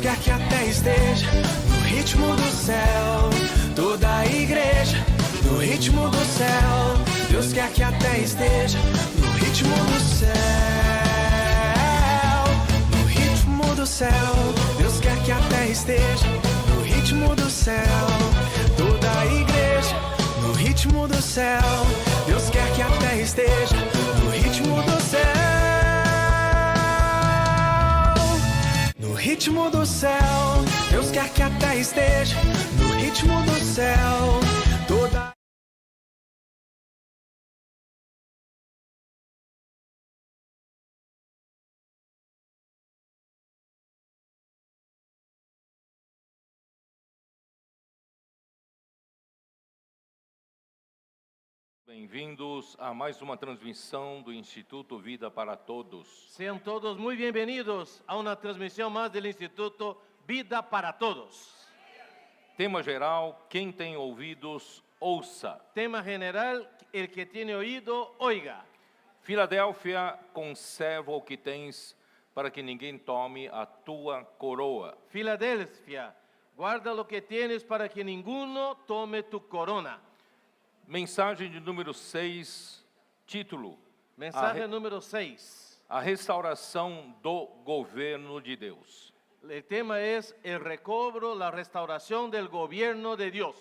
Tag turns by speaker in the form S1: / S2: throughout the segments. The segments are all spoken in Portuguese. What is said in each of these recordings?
S1: quer que a terra esteja no ritmo do céu. Toda a igreja no ritmo do céu. Deus quer que a terra esteja no ritmo do céu. No ritmo do céu. Deus quer que a terra esteja no ritmo do céu. Toda a igreja no ritmo do céu. Deus quer que a terra esteja no ritmo do céu. No ritmo do céu. Deus quer que a terra esteja no ritmo do céu. Toda
S2: Bem-vindos a mais uma transmissão do Instituto Vida para Todos.
S3: Sean todos muy bienvenidos a una transmisión más del Instituto Vida para Todos.
S2: Tema geral: quem tem ouvidos, ouça.
S3: Tema general, el que tiene oído, oiga.
S2: Filadélfia, conserva o que tens, para que ninguém tome a tua coroa.
S3: Filadelfia, guarda lo que tienes para que ninguno tome tu corona.
S2: Mensagem de número 6, título:
S3: Mensaje número 6.
S2: A restauração do governo de Deus.
S3: El tema es el recobro, la restauración del gobierno de Dios.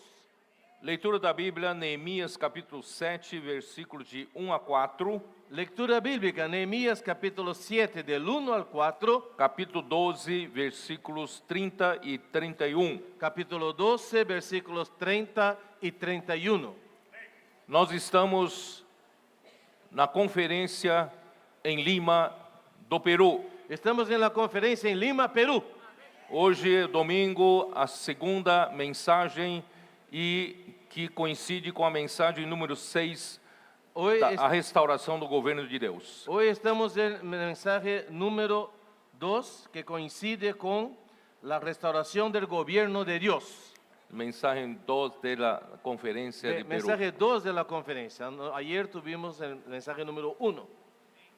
S2: Leitura da Bíblia, Neemias capítulo 7, versículos de 1 a 4.
S3: Lectura bíblica, Nehemías capítulo 7, del 1 al 4.
S2: Capítulo 12, versículos 30 e 31.
S3: Capítulo 12, versículos 30 y 31.
S2: Nós estamos na conferência em Lima, do Peru.
S3: Estamos en la conferencia en Lima, Perú.
S2: Hoje, domingo, a segunda mensagem e que coincide com a mensagem número 6, a restauração do governo de Deus.
S3: Hoy estamos en el mensaje número 2, que coincide con la restauración del gobierno de Dios.
S2: Mensagem 2 da conferência de Peru.
S3: Mensaje 2 de la conferencia. Ayer tuvimos el mensaje número 1.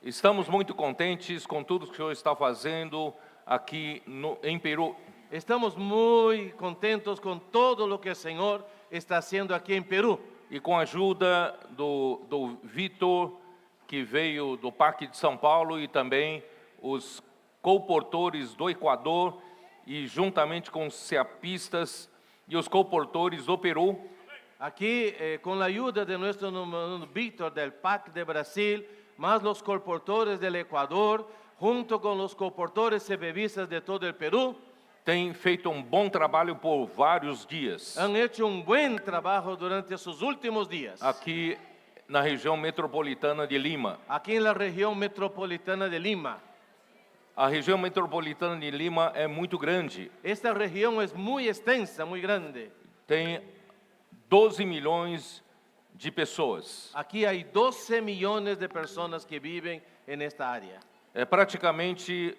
S2: Estamos muito contentes com tudo que o Senhor está fazendo aqui em Peru.
S3: Estamos muy contentos con todo lo que el Señor está haciendo aquí en Perú.
S2: E com a ajuda do Vitor, que veio do Parque de São Paulo, e também os comportores do Equador, e juntamente com os ceapistas e os comportores do Peru.
S3: Aquí, con la ayuda de nuestro hermano Víctor del PAC de Brasil, más los colportores del Ecuador, junto con los colportores cebevistas de todo el Perú,
S2: tem feito bom trabalho por vários dias.
S3: Han hecho un buen trabajo durante sus últimos días.
S2: Aqui na região metropolitana de Lima.
S3: Aquí en la región metropolitana de Lima.
S2: A região metropolitana de Lima é muito grande.
S3: Esta región es muy extensa, muy grande.
S2: Tem 12 milhões de pessoas.
S3: Aquí hay 12 millones de personas que viven en esta área.
S2: É praticamente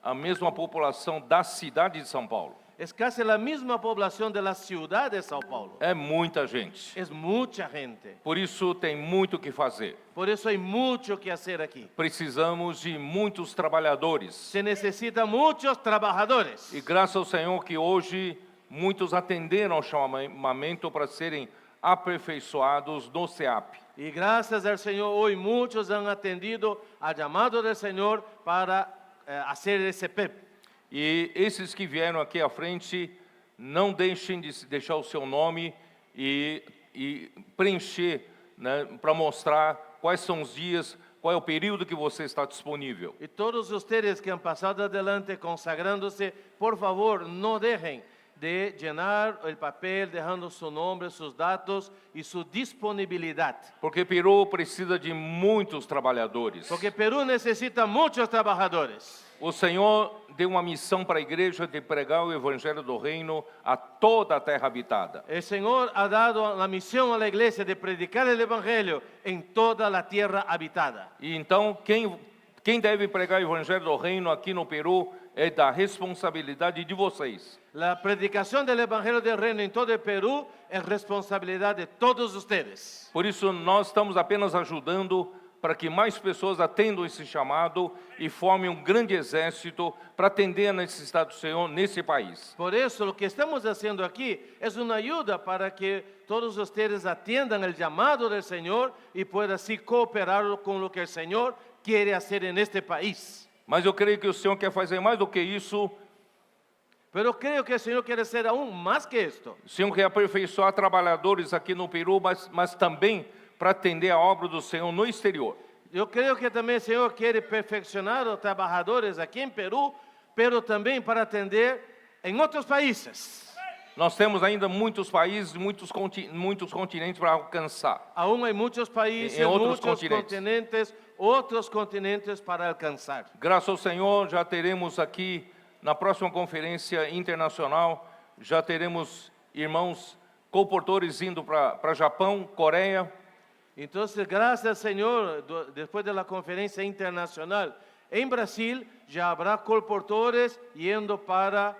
S2: a mesma população da cidade de São Paulo.
S3: Es casi la misma población de la ciudad de Sao Paulo.
S2: É muita gente.
S3: Es mucha gente.
S2: Por isso tem muito o que fazer.
S3: Por eso hay mucho que hacer aquí.
S2: Precisamos de muitos trabalhadores.
S3: Se necesita muchos trabajadores.
S2: E graças ao Senhor que hoje muitos atenderam ao chamamento para serem aperfeiçoados no CEAP.
S3: Y gracias al Señor hoy muchos han atendido al llamado del Señor para hacer ese PEP.
S2: E esses que vieram aqui à frente, não deixem de deixar o seu nome e preencher, né, para mostrar quais são os dias, qual é o período que você está disponível.
S3: Y todos ustedes que han pasado adelante consagrándose, por favor, no dejen de llenar el papel, dejando su nombre, sus datos y su disponibilidad.
S2: Porque Peru precisa de muitos trabalhadores.
S3: Porque Perú necesita muchos trabajadores.
S2: O Senhor deu uma missão para a igreja de pregar o evangelho do reino a toda a terra habitada.
S3: El Señor ha dado la misión a la iglesia de predicar el evangelio en toda la tierra habitada.
S2: E então quem deve pregar o evangelho do reino aqui no Peru é da responsabilidade de vocês.
S3: La predicación del evangelio del reino en todo el Perú es responsabilidad de todos ustedes.
S2: Por isso nós estamos apenas ajudando para que mais pessoas atendam esse chamado e formem um grande exército para atender a necessidade do Senhor nesse país.
S3: Por eso lo que estamos haciendo aquí es una ayuda para que todos ustedes atiendan el llamado del Señor y puedan así cooperar con lo que el Señor quiere hacer en este país.
S2: Mas eu creio que o Senhor quer fazer mais do que isso.
S3: Pero creo que el Señor quiere hacer aún más que esto.
S2: O Senhor quer aperfeiçoar trabalhadores aqui no Peru, mas também para atender a obra do Senhor no exterior.
S3: Yo creo que también el Señor quiere perfeccionar a los trabajadores aquí en Perú, pero también para atender en otros países.
S2: Nós temos ainda muitos países, muitos continentes para alcançar.
S3: Aún hay muchos países,
S2: En otros
S3: muchos continentes, otros continentes para alcanzar.
S2: Graças ao Senhor, já teremos aqui, na próxima conferência internacional, já teremos irmãos colportores indo para Japão, Coreia.
S3: Entonces, gracias al Señor, después de la conferencia internacional en Brasil, ya habrá colportores yendo para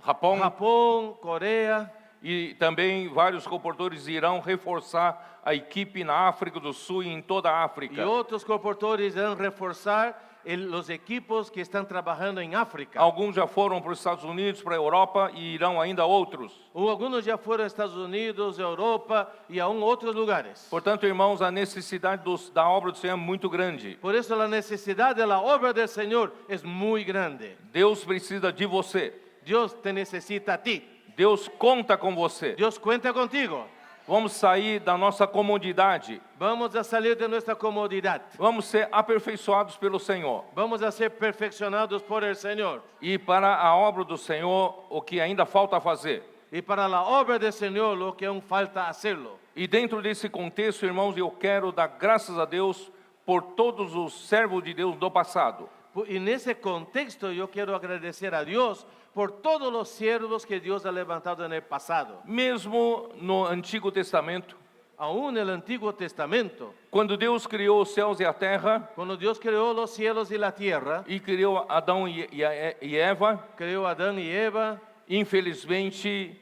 S3: Japón, Coreia.
S2: E também vários colportores irão reforçar a equipe na África do Sul e em toda a
S3: Y
S2: África.
S3: otros colportores irán reforzar los equipos que están trabajando en África.
S2: Alguns já foram para os Estados Unidos, para a Europa e irão ainda outros.
S3: Algunos ya fueron a Estados Unidos, Europa y aún otros lugares.
S2: Portanto, irmãos, a necessidade da obra do Senhor é muito grande.
S3: Por eso la necesidad de la obra del Señor es muy grande.
S2: Deus precisa de você.
S3: Dios te necesita a ti.
S2: Deus conta com você.
S3: Dios cuenta contigo.
S2: Vamos sair da nossa comodidade.
S3: Vamos a salir de nuestra comodidad.
S2: Vamos ser aperfeiçoados pelo Senhor.
S3: Vamos a ser perfeccionados por el Señor.
S2: E para a obra do Senhor, o que ainda falta fazer.
S3: Y para la obra del Señor lo que aún falta hacerlo.
S2: E dentro desse contexto, irmãos, eu quero dar graças a Deus por todos os servos de Deus do passado.
S3: Y en ese contexto yo quiero agradecer a Dios por todos los siervos que Dios ha levantado en el pasado.
S2: Mesmo no Antigo Testamento,
S3: Aún en el Antiguo Testamento,
S2: quando Deus criou os céus e a terra,
S3: cuando Dios creó los cielos y la tierra,
S2: e criou Adão e Eva,
S3: creó a Adán y Eva,
S2: infelizmente,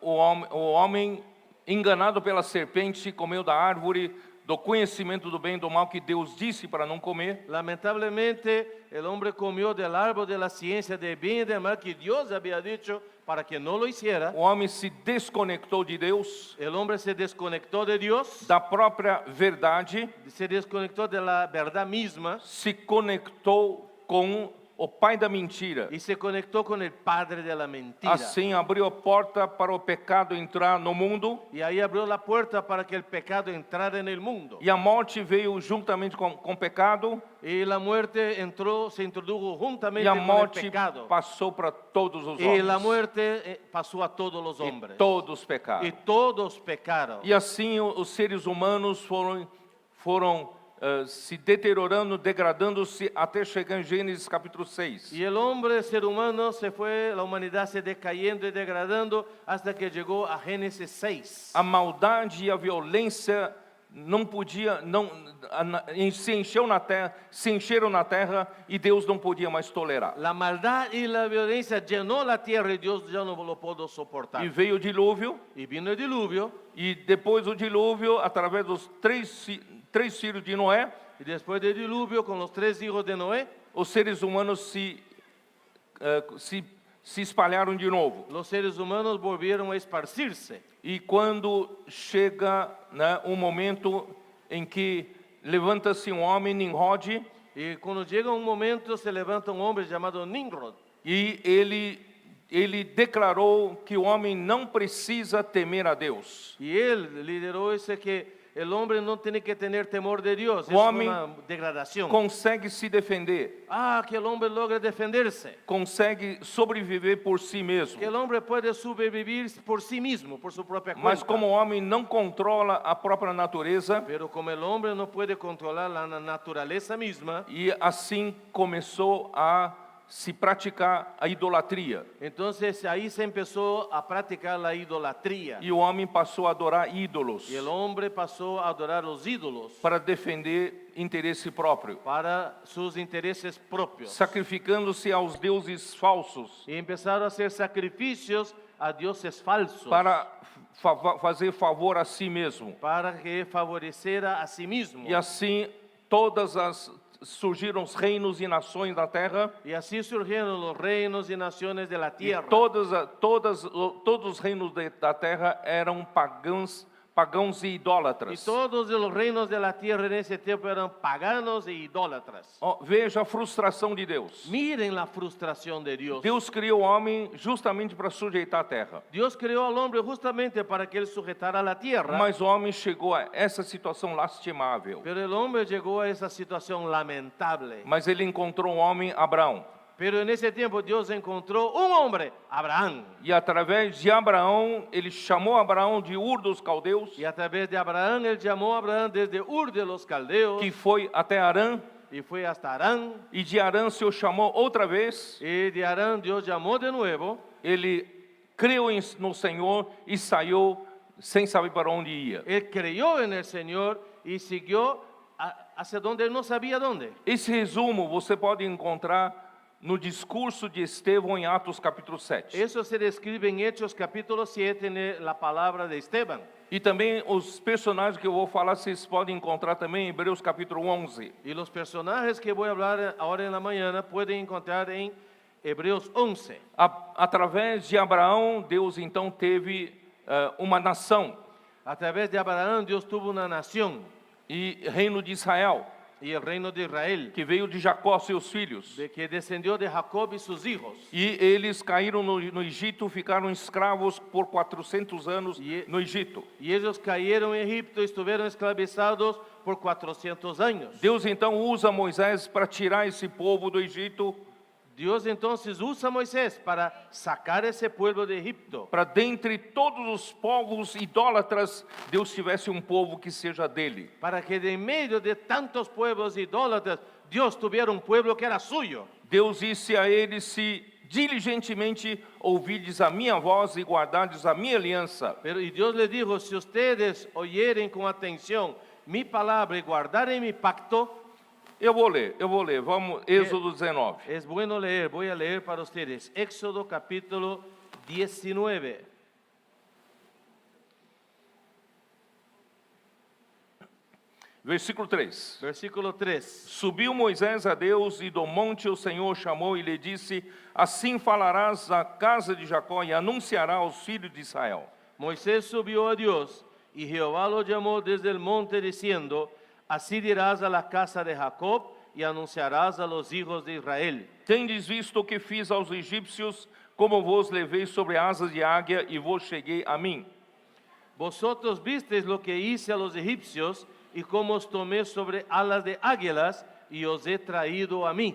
S2: o homem, enganado pela serpente, comeu da árvore do conhecimento do bem e do mal que Deus disse para não comer.
S3: lamentablemente el hombre comió del árbol de la ciencia del bien y del mal que Dios había dicho para que no lo hiciera.
S2: O homem se desconectou de Deus,
S3: El hombre se desconectó de Dios,
S2: da própria verdade,
S3: se desconectó de la verdad misma
S2: se conectou com o pai da mentira.
S3: y se conectó con el padre de la mentira.
S2: Assim abriu a porta para o pecado entrar no mundo,
S3: Y ahí abrió la puerta para que el pecado entrara en el mundo.
S2: e a morte veio juntamente com o pecado,
S3: Y la muerte entró, se introdujo juntamente
S2: e a
S3: con el
S2: morte
S3: pecado.
S2: passou para todos os
S3: Y la
S2: homens.
S3: muerte pasó a todos los
S2: E
S3: hombres.
S2: todos pecaram.
S3: Y todos pecaron.
S2: E assim os seres humanos foram se deteriorando, degradando-se até chegar em Gênesis capítulo 6.
S3: Y el hombre, ser humano, se fue, la humanidad se decayendo y degradando hasta que llegó a Génesis 6.
S2: A maldade e a violência se encheram na terra e Deus não podia mais tolerar.
S3: La maldad y la violencia llenó la tierra y Dios ya no lo pudo soportar.
S2: E veio o dilúvio,
S3: Y vino el diluvio,
S2: e depois do dilúvio, através dos três filhos de Noé,
S3: y después del diluvio, con los 3 hijos de Noé,
S2: os seres humanos se espalharam de novo.
S3: los seres humanos volvieron a esparcirse.
S2: E quando chega momento em que levanta-se um homem, Nimrod,
S3: Y cuando llega un momento se levanta un hombre llamado Nimrod.
S2: e ele declarou que o homem não precisa temer a Deus.
S3: Y él lideró ese que el hombre no tiene que tener temor de Dios. Es
S2: Hombre
S3: una degradación.
S2: Consegue se defender,
S3: Que el hombre logre defenderse.
S2: consegue sobreviver por si mesmo.
S3: Que el hombre puede sobrevivir por sí mismo, por su propia cuenta.
S2: Mas como o homem não controla a própria natureza,
S3: Pero como el hombre no puede controlar la naturaleza misma,
S2: e assim começou a se praticar a idolatria.
S3: entonces ahí se empezó a practicar la idolatría.
S2: E o homem passou a adorar ídolos
S3: Y el hombre pasó a adorar los ídolos
S2: para defender interesse próprio,
S3: para sus intereses propios.
S2: sacrificando-se aos deuses falsos
S3: Y empezaron a hacer sacrificios a dioses falsos
S2: para fazer favor a si mesmo.
S3: para que favorecera a sí mismo.
S2: E assim surgiram os reinos e nações da terra,
S3: Y así surgieron los reinos y naciones de la
S2: e
S3: tierra.
S2: todos os reinos da terra eram pagãos e
S3: Y
S2: idólatras.
S3: todos los reinos de la tierra en ese tiempo eran paganos e idólatras.
S2: Ó, veja a frustração de Deus.
S3: Miren la frustración de Dios.
S2: Deus criou o homem justamente para sujeitar a terra.
S3: Dios creó al hombre justamente para que él sujetara la tierra.
S2: Mas o homem chegou a essa situação lastimável.
S3: Pero el hombre llegó a esa situación lamentable.
S2: Mas ele encontrou um homem, Abraão.
S3: Pero en ese tiempo Dios encontró un hombre, Abraham.
S2: E através de Abraão, ele chamou Abraão de Ur dos Caldeus,
S3: Y a través de Abraham, él llamó a Abraham desde Ur de los Caldeos
S2: que foi até Arã,
S3: y fue hasta Arán.
S2: e de Arã se o chamou outra vez.
S3: Y de Arán Dios llamó de nuevo.
S2: Ele creu no Senhor e saiu sem saber para onde ia.
S3: Él creyó en el Señor y siguió hacia donde él no sabía dónde.
S2: Esse resumo você pode encontrar no discurso de Estevão em Atos capítulo 7.
S3: Eso se describe en Hechos capítulo 7 en la palabra de Esteban.
S2: E também os personagens que eu vou falar, vocês podem encontrar também em Hebreus capítulo 11.
S3: Y los personajes que voy a hablar ahora en la mañana pueden encontrar en Hebreos 11.
S2: Através de Abraão, Deus então teve uma nação,
S3: A través de Abraham Dios tuvo una nación
S2: e reino de Israel,
S3: y el reino de Israel,
S2: que veio de Jacó, seus filhos.
S3: de que descendió de Jacob y sus hijos.
S2: E eles caíram no Egito, ficaram escravos por 400 anos no Egito.
S3: Y ellos cayeron en Egipto y estuvieron esclavizados por 400 años.
S2: Deus então usa Moisés para tirar esse povo do Egito,
S3: Dios entonces usa a Moisés para sacar ese pueblo de Egipto.
S2: para dentre todos os povos idólatras, Deus tivesse um povo que seja dele.
S3: Para que de en medio de tantos pueblos idólatras, Dios tuviera un pueblo que era suyo.
S2: Deus disse a eles: se diligentemente ouvides a minha voz e guardardes a minha aliança,
S3: Y Dios les dijo, si ustedes oyeren con atención mi palabra y guardaren mi pacto,
S2: eu vou ler, vamos, Êxodo 19.
S3: es bueno leer, voy a leer para ustedes. Éxodo capítulo 19.
S2: Versículo 3.
S3: Versículo 3.
S2: Subiu Moisés a Deus e do monte o Senhor chamou e lhe disse: assim falarás à casa de Jacó e anunciará aos filhos de Israel.
S3: Moisés subió a Dios y Jehová lo llamó desde el monte diciendo, así dirás a la casa de Jacob y anunciarás a los hijos de Israel.
S2: Tendes visto o que fiz aos egípcios, como vos levei sobre asas de águia e vos cheguei a mim.
S3: Vosotros visteis lo que hice a los egipcios y cómo os tomé sobre alas de águilas y os he traído a mí.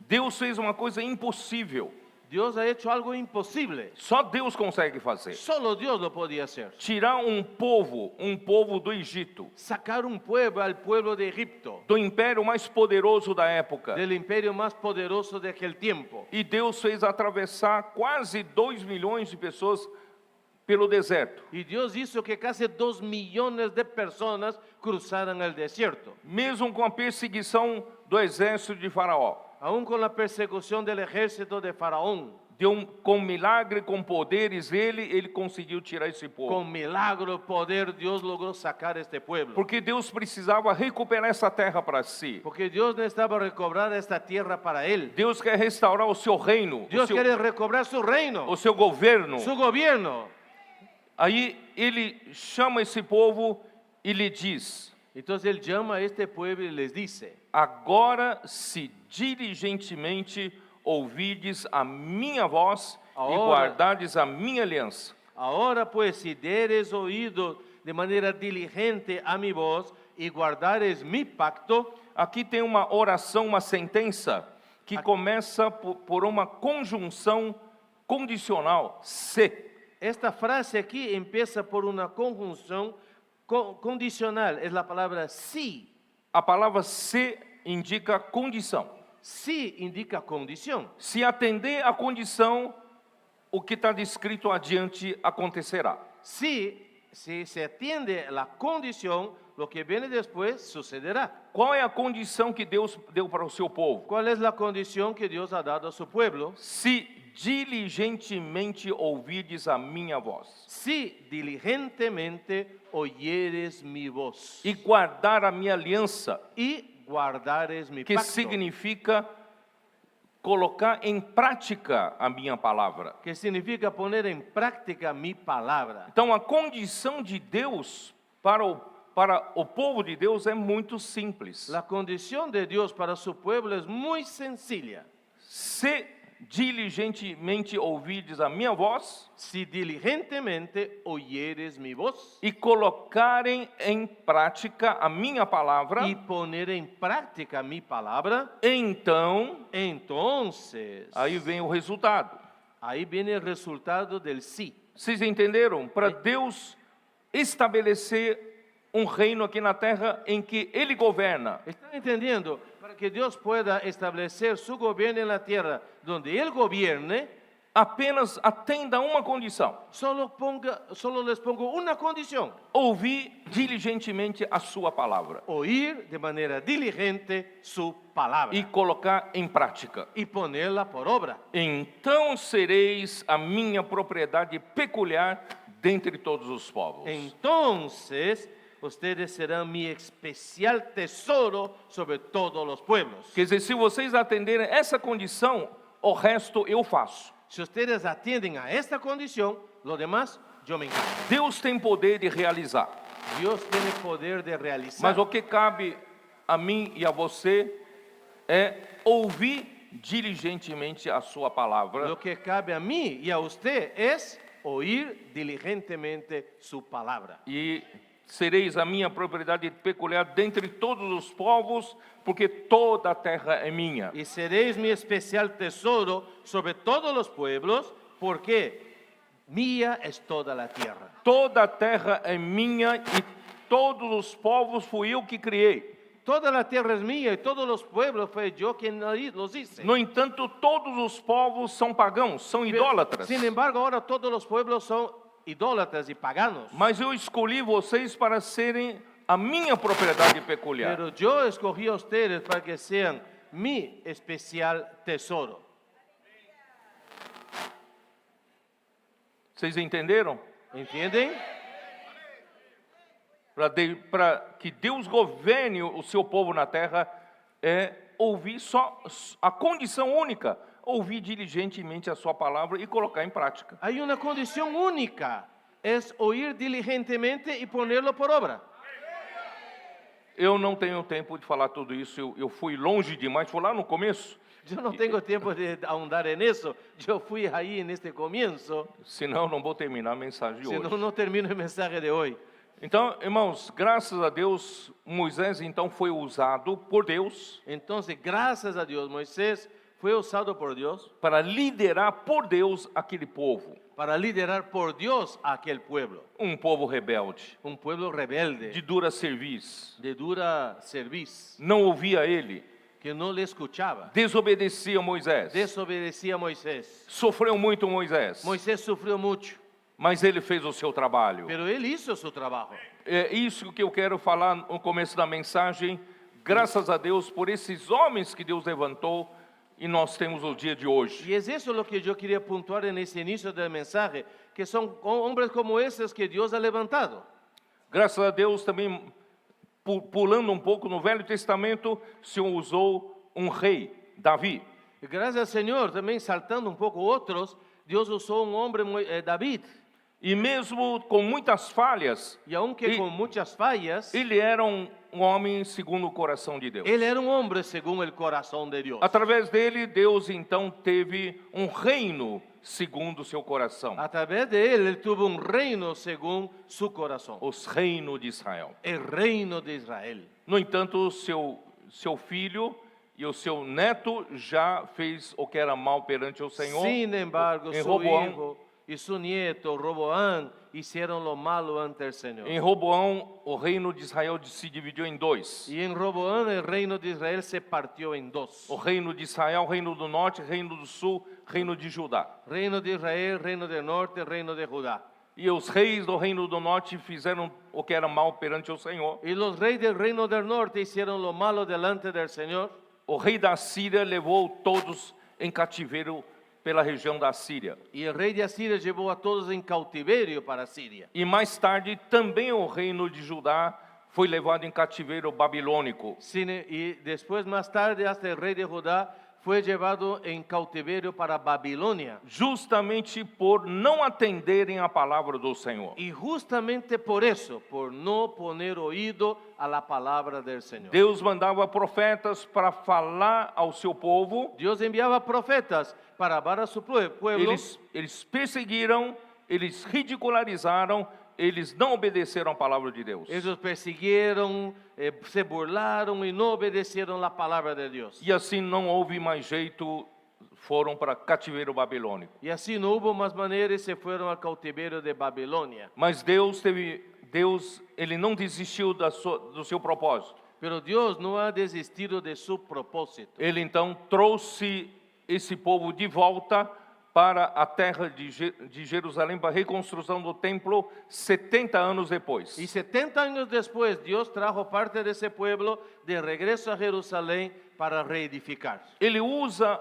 S2: Deus fez uma coisa impossível.
S3: Dios ha hecho algo imposible.
S2: Só Deus consegue fazer.
S3: Solo Dios lo podía hacer.
S2: Tirar um povo do Egito,
S3: Sacar un pueblo al pueblo de Egipto,
S2: do império mais poderoso da época.
S3: del imperio más poderoso de aquel tiempo.
S2: E Deus fez atravessar quase 2 milhões de pessoas pelo deserto.
S3: Y Dios hizo que casi 2 millones de personas cruzaran el desierto.
S2: Mesmo com a perseguição do exército de Faraó.
S3: Aún con la persecución del ejército de Faraón,
S2: Com milagre, com poderes, ele conseguiu tirar esse povo.
S3: con milagro, poder, Dios logró sacar este pueblo.
S2: Porque Deus precisava recuperar essa terra para si.
S3: Porque Dios necesitaba recobrar esta tierra para él.
S2: Deus quer restaurar o seu reino,
S3: Dios quiere recobrar su reino,
S2: o seu governo.
S3: su gobierno.
S2: Aí ele chama esse povo e lhe diz:
S3: Entonces él llama a este pueblo y les dice,
S2: agora, se diligentemente ouvides a minha voz e
S3: Agora.
S2: guardardes a minha aliança.
S3: ahora pues si deres oído de manera diligente a mi voz y guardares mi pacto.
S2: Aqui tem uma oração, uma sentença, que começa por uma conjunção condicional, se.
S3: Esta frase aquí empieza por una conjunción condicional, es la palabra sí.
S2: A palavra se indica condição.
S3: Sí indica condición.
S2: Se atender à condição, o que está descrito adiante acontecerá.
S3: Sí si se atiende a la condición, lo que viene después sucederá.
S2: Qual é a condição que Deus deu para o seu povo?
S3: ¿Cuál es la condición que Dios ha dado a su pueblo?
S2: Se diligentemente ouvirdes a minha voz
S3: Si diligentemente oyeres mi voz
S2: e guardar a minha aliança,
S3: y guardares mi
S2: que
S3: pacto,
S2: significa colocar em prática a minha palavra.
S3: que significa poner en práctica mi palabra.
S2: Então, a condição de Deus para o povo de Deus é muito simples.
S3: La condición de Dios para su pueblo es muy sencilla.
S2: Se diligentemente ouvirdes a minha voz
S3: Si diligentemente oyeres mi voz
S2: e colocarem em prática a minha palavra,
S3: y poner en práctica mi palabra,
S2: então
S3: entonces
S2: aí vem o resultado.
S3: ahí viene el resultado del sí.
S2: Vocês entenderam? Para Deus estabelecer um reino aqui na terra em que Ele governa,
S3: ¿Están entendiendo? Para que Dios pueda establecer su gobierno en la tierra donde Él gobierne,
S2: apenas atenda uma condição:
S3: solo les pongo una condición:
S2: ouvir diligentemente a sua palavra
S3: oír de manera diligente su palabra
S2: e colocar em prática.
S3: y ponerla por obra.
S2: Então sereis a minha propriedade peculiar dentre todos os povos.
S3: Entonces ustedes serán mi especial tesoro sobre todos los pueblos.
S2: Quer dizer, se vocês atenderem essa condição, o resto eu faço.
S3: Si ustedes atienden a esta condición, lo demás yo me encargo.
S2: Deus tem poder de realizar,
S3: Dios tiene poder de realizar.
S2: mas o que cabe a mim e a você é ouvir diligentemente a sua palavra
S3: Lo que cabe a mí y a usted es oír diligentemente su palabra.
S2: e sereis a minha propriedade peculiar dentre todos os povos, porque toda a terra é minha.
S3: Y seréis mi especial tesoro sobre todos los pueblos, porque mía es toda la tierra.
S2: Toda a terra é minha e todos os povos fui eu que criei.
S3: Toda la tierra es mía y todos los pueblos fue yo quien los hice.
S2: No entanto, todos os povos são pagãos, são idólatras.
S3: Sin embargo, ahora todos los pueblos son idólatras y paganos.
S2: Mas eu escolhi vocês para serem a minha propriedade peculiar.
S3: Pero yo escogí a ustedes para que sean mi especial tesoro.
S2: Vocês entenderam?
S3: ¿Entienden?
S2: Para que Deus governe o seu povo na terra, é ouvir só a condição única, ouvir diligentemente a sua palavra e colocar em prática.
S3: Hay una condición única, es oír diligentemente y ponerlo por obra.
S2: Eu não tenho tempo de falar tudo isso, eu fui longe demais, fui lá no começo,
S3: Yo no tengo tiempo de ahondar en eso. Yo fui ahí en este comienzo,
S2: senão não vou terminar a mensagem de
S3: si
S2: hoje.
S3: no termino el mensaje de hoy.
S2: Então, irmãos, graças a Deus, Moisés então foi usado por Deus
S3: Entonces, gracias a Dios, Moisés fue usado por Dios
S2: para liderar por Deus aquele povo,
S3: para liderar por Dios a aquel pueblo.
S2: um povo rebelde,
S3: Un pueblo rebelde,
S2: de dura serviço,
S3: de dura servicio,
S2: não ouvia ele,
S3: que no le escuchaba.
S2: desobedecia Moisés,
S3: Desobedecía a Moisés.
S2: sofreu muito Moisés,
S3: Moisés sufrió mucho,
S2: mas ele fez o seu trabalho.
S3: pero él hizo su trabajo.
S2: É isso que eu quero falar no começo da mensagem. Graças a Deus por esses homens que Deus levantou e nós temos o dia de hoje.
S3: Y es eso lo que yo quería puntuar en ese inicio del mensaje, que son hombres como esos que Dios ha levantado.
S2: Graças a Deus também, pulando um pouco no Velho Testamento, o Senhor usou um rei, Davi.
S3: Y gracias al Señor, también saltando un poco otros, Dios usó un hombre, David,
S2: E mesmo com muitas falhas,
S3: y aunque con muchas fallas,
S2: ele era um homem segundo o coração de Deus.
S3: él era un hombre según el corazón de Dios.
S2: Através dele, Deus então teve um reino segundo o seu coração,
S3: A través de él tuvo un reino según su corazón,
S2: os reinos de Israel.
S3: el reino de Israel.
S2: No entanto, seu filho e o seu neto já fez o que era mal perante o Senhor.
S3: Sin embargo,
S2: em
S3: su
S2: Roboão,
S3: hijo y su nieto Roboán hicieron lo malo ante el Señor.
S2: em Roboão, o reino de Israel se dividiu em dois.
S3: Y en Roboán el reino de Israel se partió en dos.
S2: O reino de Israel, reino do norte, reino do sul, reino de Judá.
S3: Reino de Israel, reino del norte, reino de Judá.
S2: E os reis do reino do norte fizeram o que era mal perante o Senhor.
S3: Y los reyes del reino del norte hicieron lo malo delante del Señor.
S2: O rei da Síria levou todos em cativeiro pela região da Síria.
S3: Y el rey de Asiria llevó a todos en cautiverio para Siria.
S2: E mais tarde também o reino de Judá foi levado em cativeiro babilônico.
S3: Y después, más tarde, hasta el rey de Judá fue llevado en cautiverio para Babilonia.
S2: Justamente por não atenderem a palavra do Senhor.
S3: Y justamente por eso, por no poner oído a la palabra del Señor.
S2: Deus mandava profetas para falar ao seu povo.
S3: Dios enviaba profetas para hablar a su pueblo.
S2: Eles perseguiram, eles ridicularizaram, eles não obedeceram a palavra de Deus.
S3: Ellos persiguieron, se burlaron y no obedecieron la palabra de Dios.
S2: E assim não houve mais jeito, foram para cativeiro babilônico.
S3: Y así no hubo más manera y se fueron al cautiverio de Babilonia.
S2: Mas Deus, ele não desistiu do seu propósito.
S3: Pero Dios no ha desistido de su propósito.
S2: Ele então trouxe esse povo de volta para a terra de Jerusalém, para a reconstrução do templo 70 anos depois.
S3: Y 70 años después, Dios trajo parte de ese pueblo de regreso a Jerusalén para reedificar.
S2: Ele usa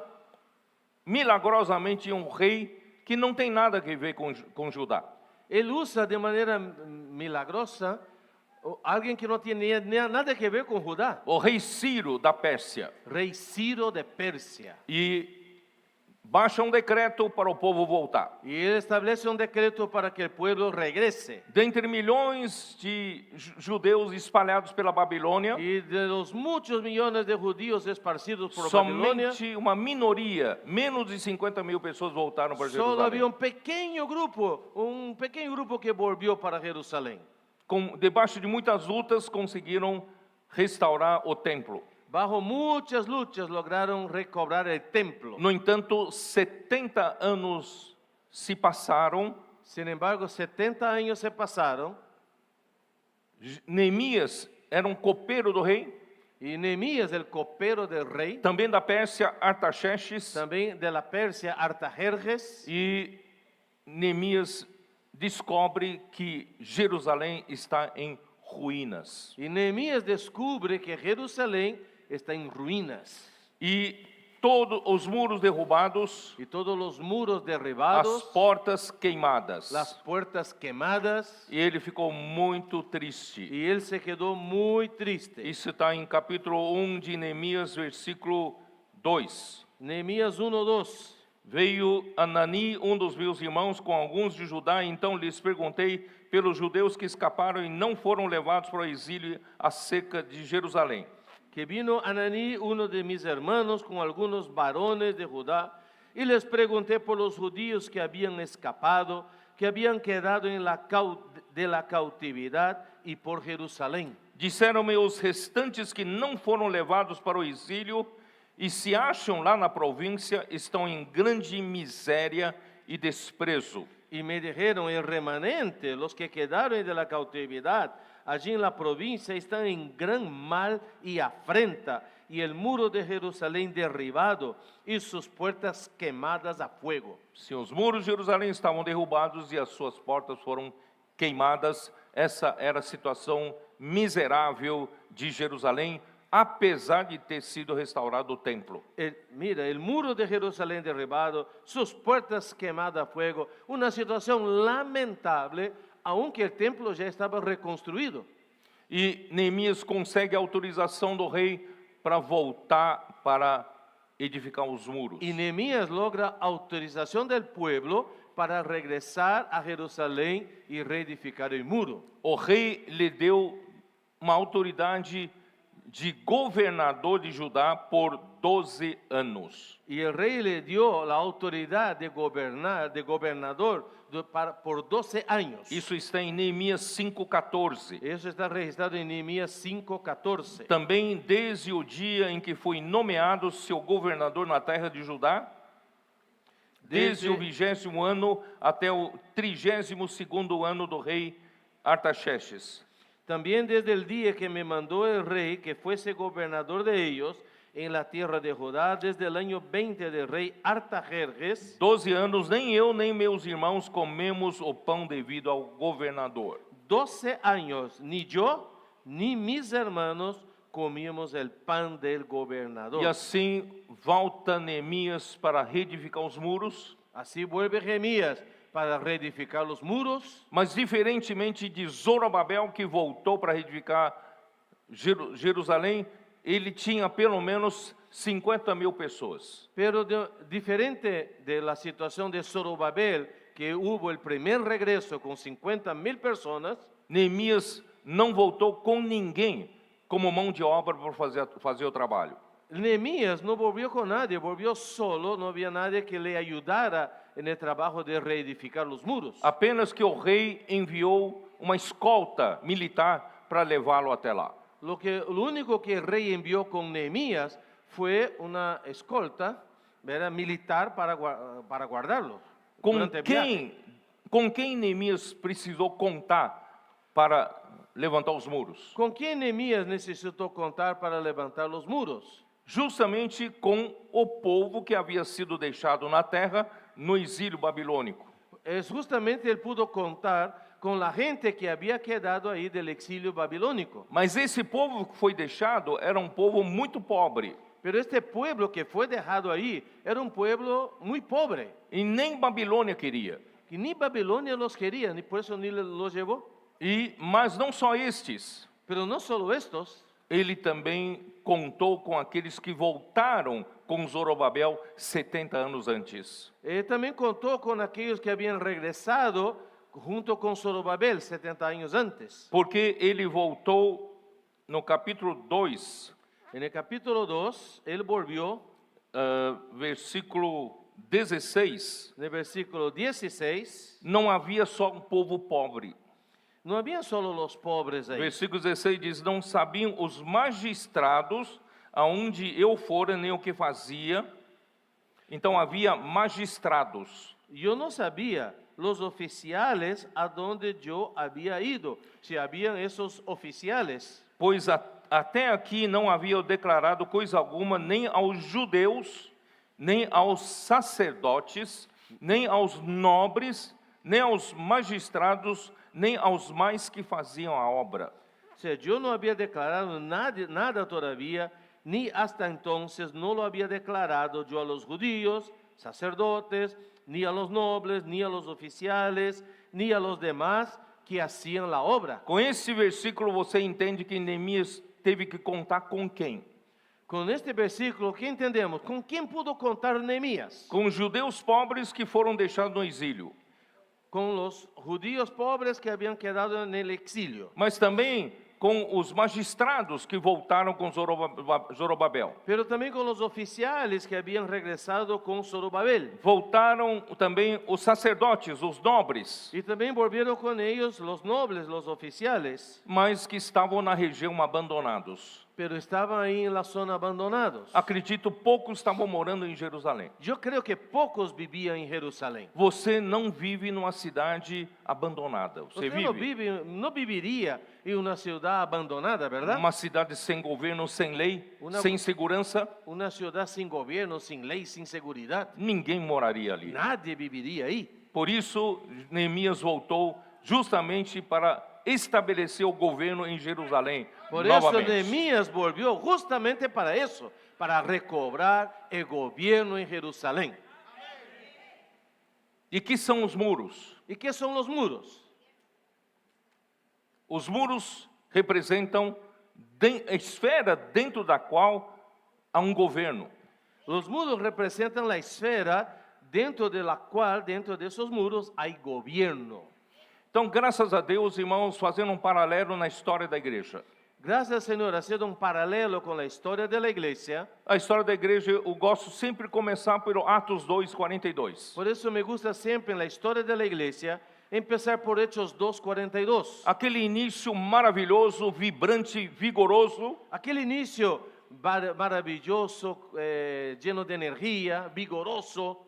S2: milagrosamente um rei que não tem nada a ver com Judá.
S3: Él usa de manera milagrosa alguien que no tenía nada que ver con Judá,
S2: O rei Ciro da Pérsia.
S3: rey Ciro de Persia.
S2: E baixa um decreto para o povo voltar.
S3: Y él establece un decreto para que el pueblo regrese.
S2: Dentre milhões de judeus espalhados pela Babilônia,
S3: Y de los muchos millones de judíos esparcidos por Babilonia,
S2: somente uma minoria, menos de 50 mil pessoas voltaram para
S3: solo había
S2: Jerusalém.
S3: un pequeño grupo que volvió para Jerusalén.
S2: Debaixo de muitas lutas, conseguiram restaurar o templo.
S3: Bajo muchas luchas lograron recobrar el templo.
S2: No entanto, 70 anos se passaram.
S3: Sin embargo, 70 años se pasaron
S2: Neemias era um copeiro do rei,
S3: y Nehemías, el copero del rey,
S2: também da Pérsia, Artaxerxes,
S3: también de la Persia, Artajerjes,
S2: e Neemias descobre que Jerusalém está em ruínas.
S3: y Nehemías descubre que Jerusalén está en ruinas
S2: E todos os muros derrubados,
S3: y todos los muros
S2: as
S3: derribados,
S2: portas queimadas.
S3: las puertas quemadas,
S2: E ele ficou muito triste.
S3: y él se quedó muy triste.
S2: Isso está em capítulo 1 de Neemias, versículo 2.
S3: Nehemías 1:2.
S2: Veio Anani, um dos meus irmãos, com alguns de Judá, e então lhes perguntei pelos judeus que escaparam e não foram levados para o exílio acerca de Jerusalém.
S3: Que vino Ananí, uno de mis hermanos, con algunos varones de Judá, y les pregunté por los judíos que habían escapado, que habían quedado en de la cautividad y por Jerusalén.
S2: Disseram-me os restantes que não foram levados para o exílio e se acham lá na província, estão em grande miséria e desprezo.
S3: Y me dijeron, el remanente, los que quedaron de la cautividad, allí en la provincia están en gran mal y afrenta, y el muro de Jerusalén derribado y sus puertas quemadas a fuego.
S2: Se os muros de Jerusalém estavam derrubados e as suas portas foram queimadas, essa era a situação miserável de Jerusalém, apesar de ter sido restaurado o templo.
S3: Mira, el muro de Jerusalén derribado, sus puertas quemadas a fuego, una situación lamentable, aunque el templo ya estaba reconstruido.
S2: E Neemias consegue a autorização do rei para voltar para edificar os muros.
S3: Y Nehemías logra autorización del pueblo para regresar a Jerusalén y reedificar el muro.
S2: O rei lhe deu uma autoridade de governador de Judá por 12 anos.
S3: Y el rey le dio la autoridad de gobernar, de gobernador por 12 años.
S2: Isso está em Neemias 5,14.
S3: Eso está registrado en Nehemías 5:14.
S2: Também desde o dia em que foi nomeado seu governador na terra de Judá, desde o 20º ano até o 32º ano do rei Artaxerxes.
S3: También desde el día que me mandó el rey que fuese gobernador de ellos, en la tierra de Judá desde el año 20 del rey Artajerjes.
S2: 12 anos, nem eu nem meus irmãos comemos o pão devido ao governador.
S3: 12 años, ni yo ni mis hermanos comíamos el pan del gobernador.
S2: E assim volta Neemias para reedificar os muros,
S3: Así vuelve Jeremías para reedificar los muros,
S2: mas diferentemente de Zorobabel, que voltou para reedificar Jerusalém, ele tinha pelo menos 50.000 pessoas.
S3: pero diferente de la situación de Zorobabel, que hubo el primer regreso con 50,000 personas,
S2: Neemias não voltou com ninguém como mão de obra para fazer o trabalho.
S3: Nehemías no volvió con nadie, volvió solo, no había nadie que le ayudara en el trabajo de reedificar los muros.
S2: Apenas que o rei enviou uma escolta militar para levá-lo até lá.
S3: Lo único que el rey envió con Nehemías fue una escolta, ¿verdad?, militar para guardarlo. durante el viaje.
S2: Com quem Neemias precisou contar para levantar os muros?
S3: ¿Con quién Nehemías necesitó contar para levantar los muros?
S2: Justamente com o povo que havia sido deixado na terra no exílio babilônico.
S3: Es justamente él pudo contar con la gente que había quedado ahí del exilio babilónico.
S2: Mas esse povo que foi deixado era um povo muito pobre.
S3: Pero este pueblo que fue dejado ahí era un pueblo muy pobre,
S2: E nem Babilônia queria.
S3: que ni Babilonia los quería, ni por eso ni los llevó.
S2: Mas não só estes,
S3: Pero no solo estos,
S2: ele também contou com aqueles que voltaram com Zorobabel 70 anos antes.
S3: también contó con aquellos que habían regresado junto con Zorobabel 70 años antes.
S2: Porque ele voltou no capítulo 2,
S3: En el capítulo 2, él volvió,
S2: versículo 16,
S3: en el versículo 16,
S2: não havia só um povo pobre.
S3: no habían solo los pobres ahí.
S2: Versículo 16 diz: não sabiam os magistrados aonde eu fora, nem o que fazia. Então havia magistrados.
S3: Yo no sabía los oficiales a donde yo había ido, si habían esos oficiales.
S2: Pois até aqui não havia declarado coisa alguma, nem aos judeus, nem aos sacerdotes, nem aos nobres, nem aos magistrados, nem aos mais que faziam a obra.
S3: O sea, yo no había declarado nada todavía, ni hasta entonces no lo había declarado yo a los judíos, sacerdotes, ni a los nobles, ni a los oficiales, ni a los demás que hacían la obra.
S2: Com esse versículo você entende que Neemias teve que contar com quem?
S3: Con este versículo, ¿qué entendemos? ¿Con quién pudo contar Nehemías?
S2: Com os judeus pobres que foram deixados no exílio,
S3: Con los judíos pobres que habían quedado en el exilio,
S2: mas também com os magistrados que voltaram com Zorobabel.
S3: pero también con los oficiales que habían regresado con Zorobabel.
S2: Voltaram também os sacerdotes, os nobres,
S3: Y también volvieron con ellos los nobles, los oficiales,
S2: mas que estavam na região abandonados.
S3: pero estaban ahí en la zona abandonados.
S2: Acredito, poucos estavam morando em Jerusalém.
S3: Yo creo que pocos vivían en Jerusalén.
S2: Você não vive numa cidade abandonada. Você vive
S3: No viviría en una ciudad abandonada, ¿verdad?
S2: numa cidade sem governo, sem lei,
S3: Uma-
S2: sem segurança.
S3: Una ciudad sin gobierno, sin ley, sin seguridad.
S2: Ninguém moraria ali.
S3: Nadie viviría ahí.
S2: Por isso, Neemias voltou justamente para estabelecer o governo em Jerusalém
S3: Por eso
S2: novamente.
S3: Nehemías volvió justamente para eso, para recobrar el gobierno en Jerusalén.
S2: E que são os muros?
S3: ¿Y qué son los muros?
S2: Os muros representam a esfera dentro da qual há um governo.
S3: Los muros representan la esfera dentro de la cual, dentro de esos muros, hay gobierno.
S2: Então, graças a Deus, irmãos, fazendo um paralelo na história da igreja.
S3: Gracias, Señor, haciendo un paralelo con la historia de la iglesia.
S2: A história da igreja eu gosto sempre de começar pelo Atos 2:42.
S3: Por eso me gusta siempre en la historia de la iglesia empezar por Hechos 2:42.
S2: Aquele início maravilhoso, vibrante, vigoroso,
S3: Aquel inicio maravilloso, lleno de energía, vigoroso,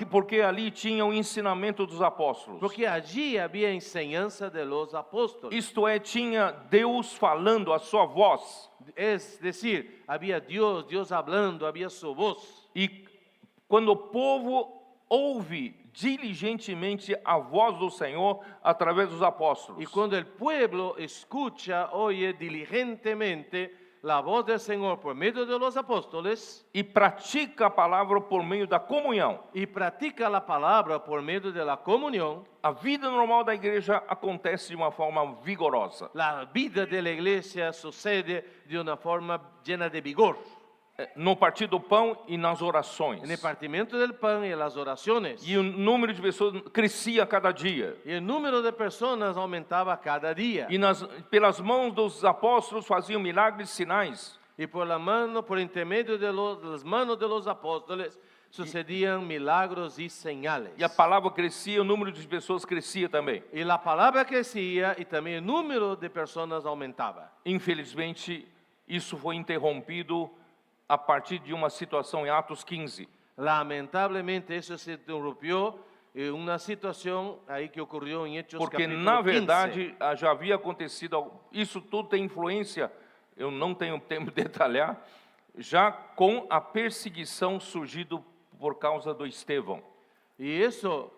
S2: porque ali tinha o ensinamento dos apóstolos.
S3: porque allí había enseñanza de los apóstoles.
S2: Isto é, tinha Deus falando a sua voz.
S3: Es decir, había Dios hablando, había su voz.
S2: E quando o povo ouve diligentemente a voz do Senhor através dos apóstolos,
S3: Y cuando el pueblo escucha, oye diligentemente la voz del Señor por medio de los apóstoles
S2: e pratica a palavra por meio da comunhão,
S3: y practica la palabra por medio de la comunión,
S2: a vida normal da igreja acontece de uma forma vigorosa.
S3: la vida de la iglesia sucede de una forma llena de vigor.
S2: No partir do pão e nas orações.
S3: En el partimiento del pan y en las oraciones.
S2: E o número de pessoas crescia a cada dia.
S3: Y el número de personas aumentaba cada día.
S2: E pelas mãos dos apóstolos faziam milagres e sinais.
S3: Y por intermedio de las manos de los apóstoles sucedían milagros y señales.
S2: E a palavra crescia, o número de pessoas crescia também.
S3: Y la palabra crecía y también el número de personas aumentaba.
S2: Infelizmente, isso foi interrompido a partir de uma situação em Atos 15.
S3: Lamentablemente eso se interrumpió en una situación ahí que ocurrió en Hechos
S2: Porque,
S3: capítulo
S2: na
S3: 15.
S2: verdade, já havia acontecido, isso tudo tem influência, eu não tenho tempo de detalhar, já com a perseguição surgido por causa do Estevão.
S3: Y eso,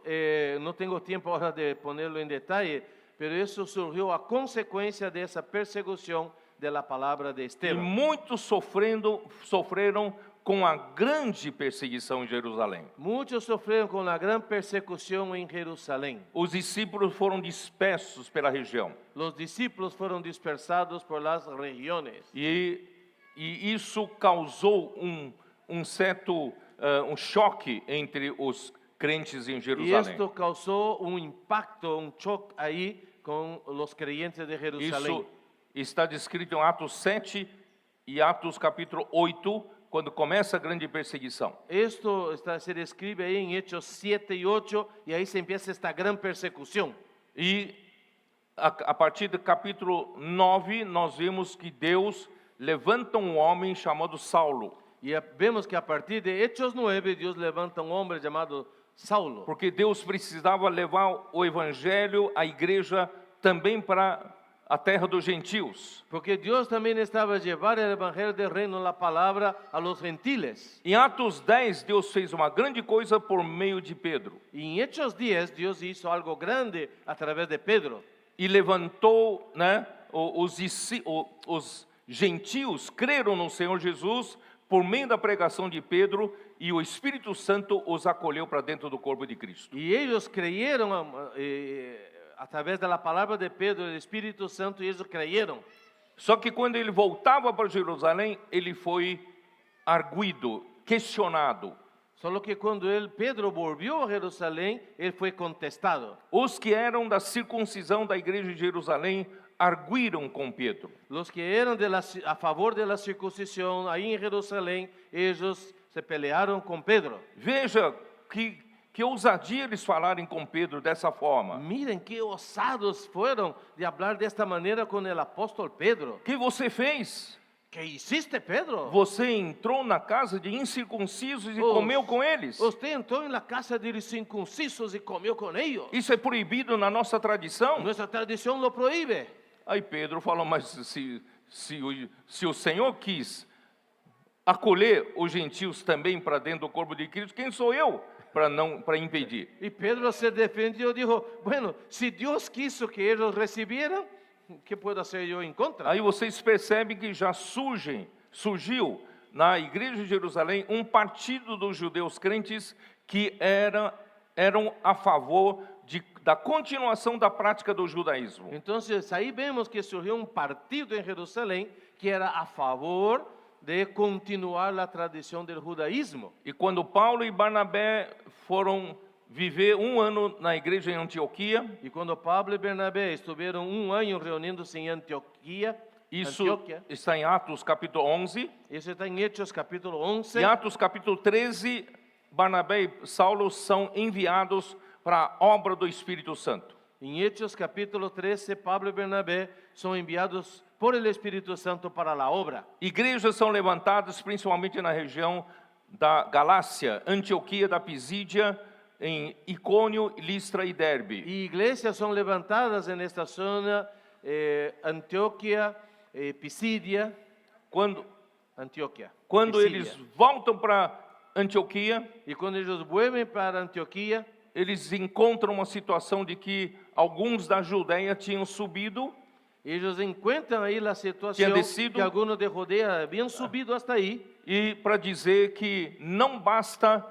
S3: no tengo tiempo ahora de ponerlo en detalle, pero eso surgió a consecuencia de esa persecución de la palabra de
S2: E
S3: Esteban.
S2: muitos sofreram com a grande perseguição em Jerusalém.
S3: Muchos sufrieron con la gran persecución en Jerusalén.
S2: Os discípulos foram dispersos pela região.
S3: Los discípulos fueron dispersados por las regiones.
S2: E isso causou um certo choque entre os crentes em
S3: Y
S2: Jerusalém.
S3: esto causó un impacto, un choque ahí con los creyentes de Jerusalén.
S2: Isso está descrito em Atos 7 e Atos capítulo 8, quando começa a grande perseguição.
S3: Esto se describe ahí en Hechos 7 y 8 y ahí se empieza esta gran persecución.
S2: E a partir do capítulo 9, nós vemos que Deus levanta um homem chamado Saulo.
S3: Y vemos que a partir de Hechos 9 Dios levanta un hombre llamado Saulo.
S2: Porque Deus precisava levar o evangelho, a igreja, também para a terra dos gentios.
S3: Porque Dios también estaba llevar el evangelio del reino, la palabra, a los gentiles.
S2: Em Atos 10, Deus fez uma grande coisa por meio de Pedro.
S3: Y en Hechos 10 Dios hizo algo grande a través de Pedro.
S2: E levantou, os gentios creram no Senhor Jesus por meio da pregação de Pedro, e o Espírito Santo os acolheu para dentro do corpo de Cristo.
S3: Y ellos creyeron a través de la palabra de Pedro, el Espíritu Santo, y ellos creyeron.
S2: Só que quando ele voltava para Jerusalém, ele foi arguido, questionado.
S3: Solo que cuando Pedro volvió a Jerusalén, él fue contestado.
S2: Os que eram da circuncisão da igreja de Jerusalém arguiram com Pedro.
S3: Los que eran a favor de la circuncisión ahí en Jerusalén, ellos se pelearon con Pedro.
S2: Veja que ousadia eles falarem com Pedro dessa forma.
S3: Miren qué osados fueron de hablar de esta manera con el apóstol Pedro.
S2: O que você fez?
S3: ¿Qué hiciste, Pedro?
S2: Você entrou na casa de incircuncisos e comeu com eles.
S3: Usted entró en la casa de los incircuncisos y comió con ellos.
S2: Isso é proibido na nossa tradição?
S3: Nuestra tradición lo prohíbe.
S2: Aí Pedro falou, mas se o Senhor quis acolher os gentios também para dentro do corpo de Cristo, quem sou eu para impedir?
S3: Y Pedro se defendió y dijo, bueno, si Dios quiso que ellos recibieran, ¿qué puedo hacer yo en contra?
S2: Aí vocês percebem que já surgiu na igreja de Jerusalém um partido dos judeus crentes que eram a favor da continuação da prática do judaísmo.
S3: Entonces ahí vemos que surgió un partido en Jerusalén que era a favor de continuar la tradición del judaísmo.
S2: E quando Paulo e Barnabé foram viver um ano na igreja em Antioquia,
S3: Y cuando Pablo y Bernabé estuvieron un año reuniéndose en Antioquía,
S2: isso está em Atos capítulo 11,
S3: eso está en Hechos capítulo 11.
S2: em Atos capítulo 13, Barnabé e Saulo são enviados para a obra do Espírito Santo.
S3: En Hechos capítulo 13, Pablo y Bernabé son enviados por el Espíritu Santo para la obra.
S2: Igrejas são levantadas principalmente na região da Galácia, Antioquia da Pisídia, em Icônio, Listra e Derbe.
S3: Y iglesias son levantadas en esta zona, Antioquia, Pisidia. Antioquia.
S2: quando
S3: y
S2: eles
S3: Siria.
S2: voltam para Antioquia,
S3: Y cuando ellos vuelven para Antioquía,
S2: eles encontram uma situação de que alguns da Judéia tinham subido
S3: ellos encuentran ahí la situación
S2: descido.
S3: que algunos de Judea habían subido hasta ahí,
S2: e para dizer que não basta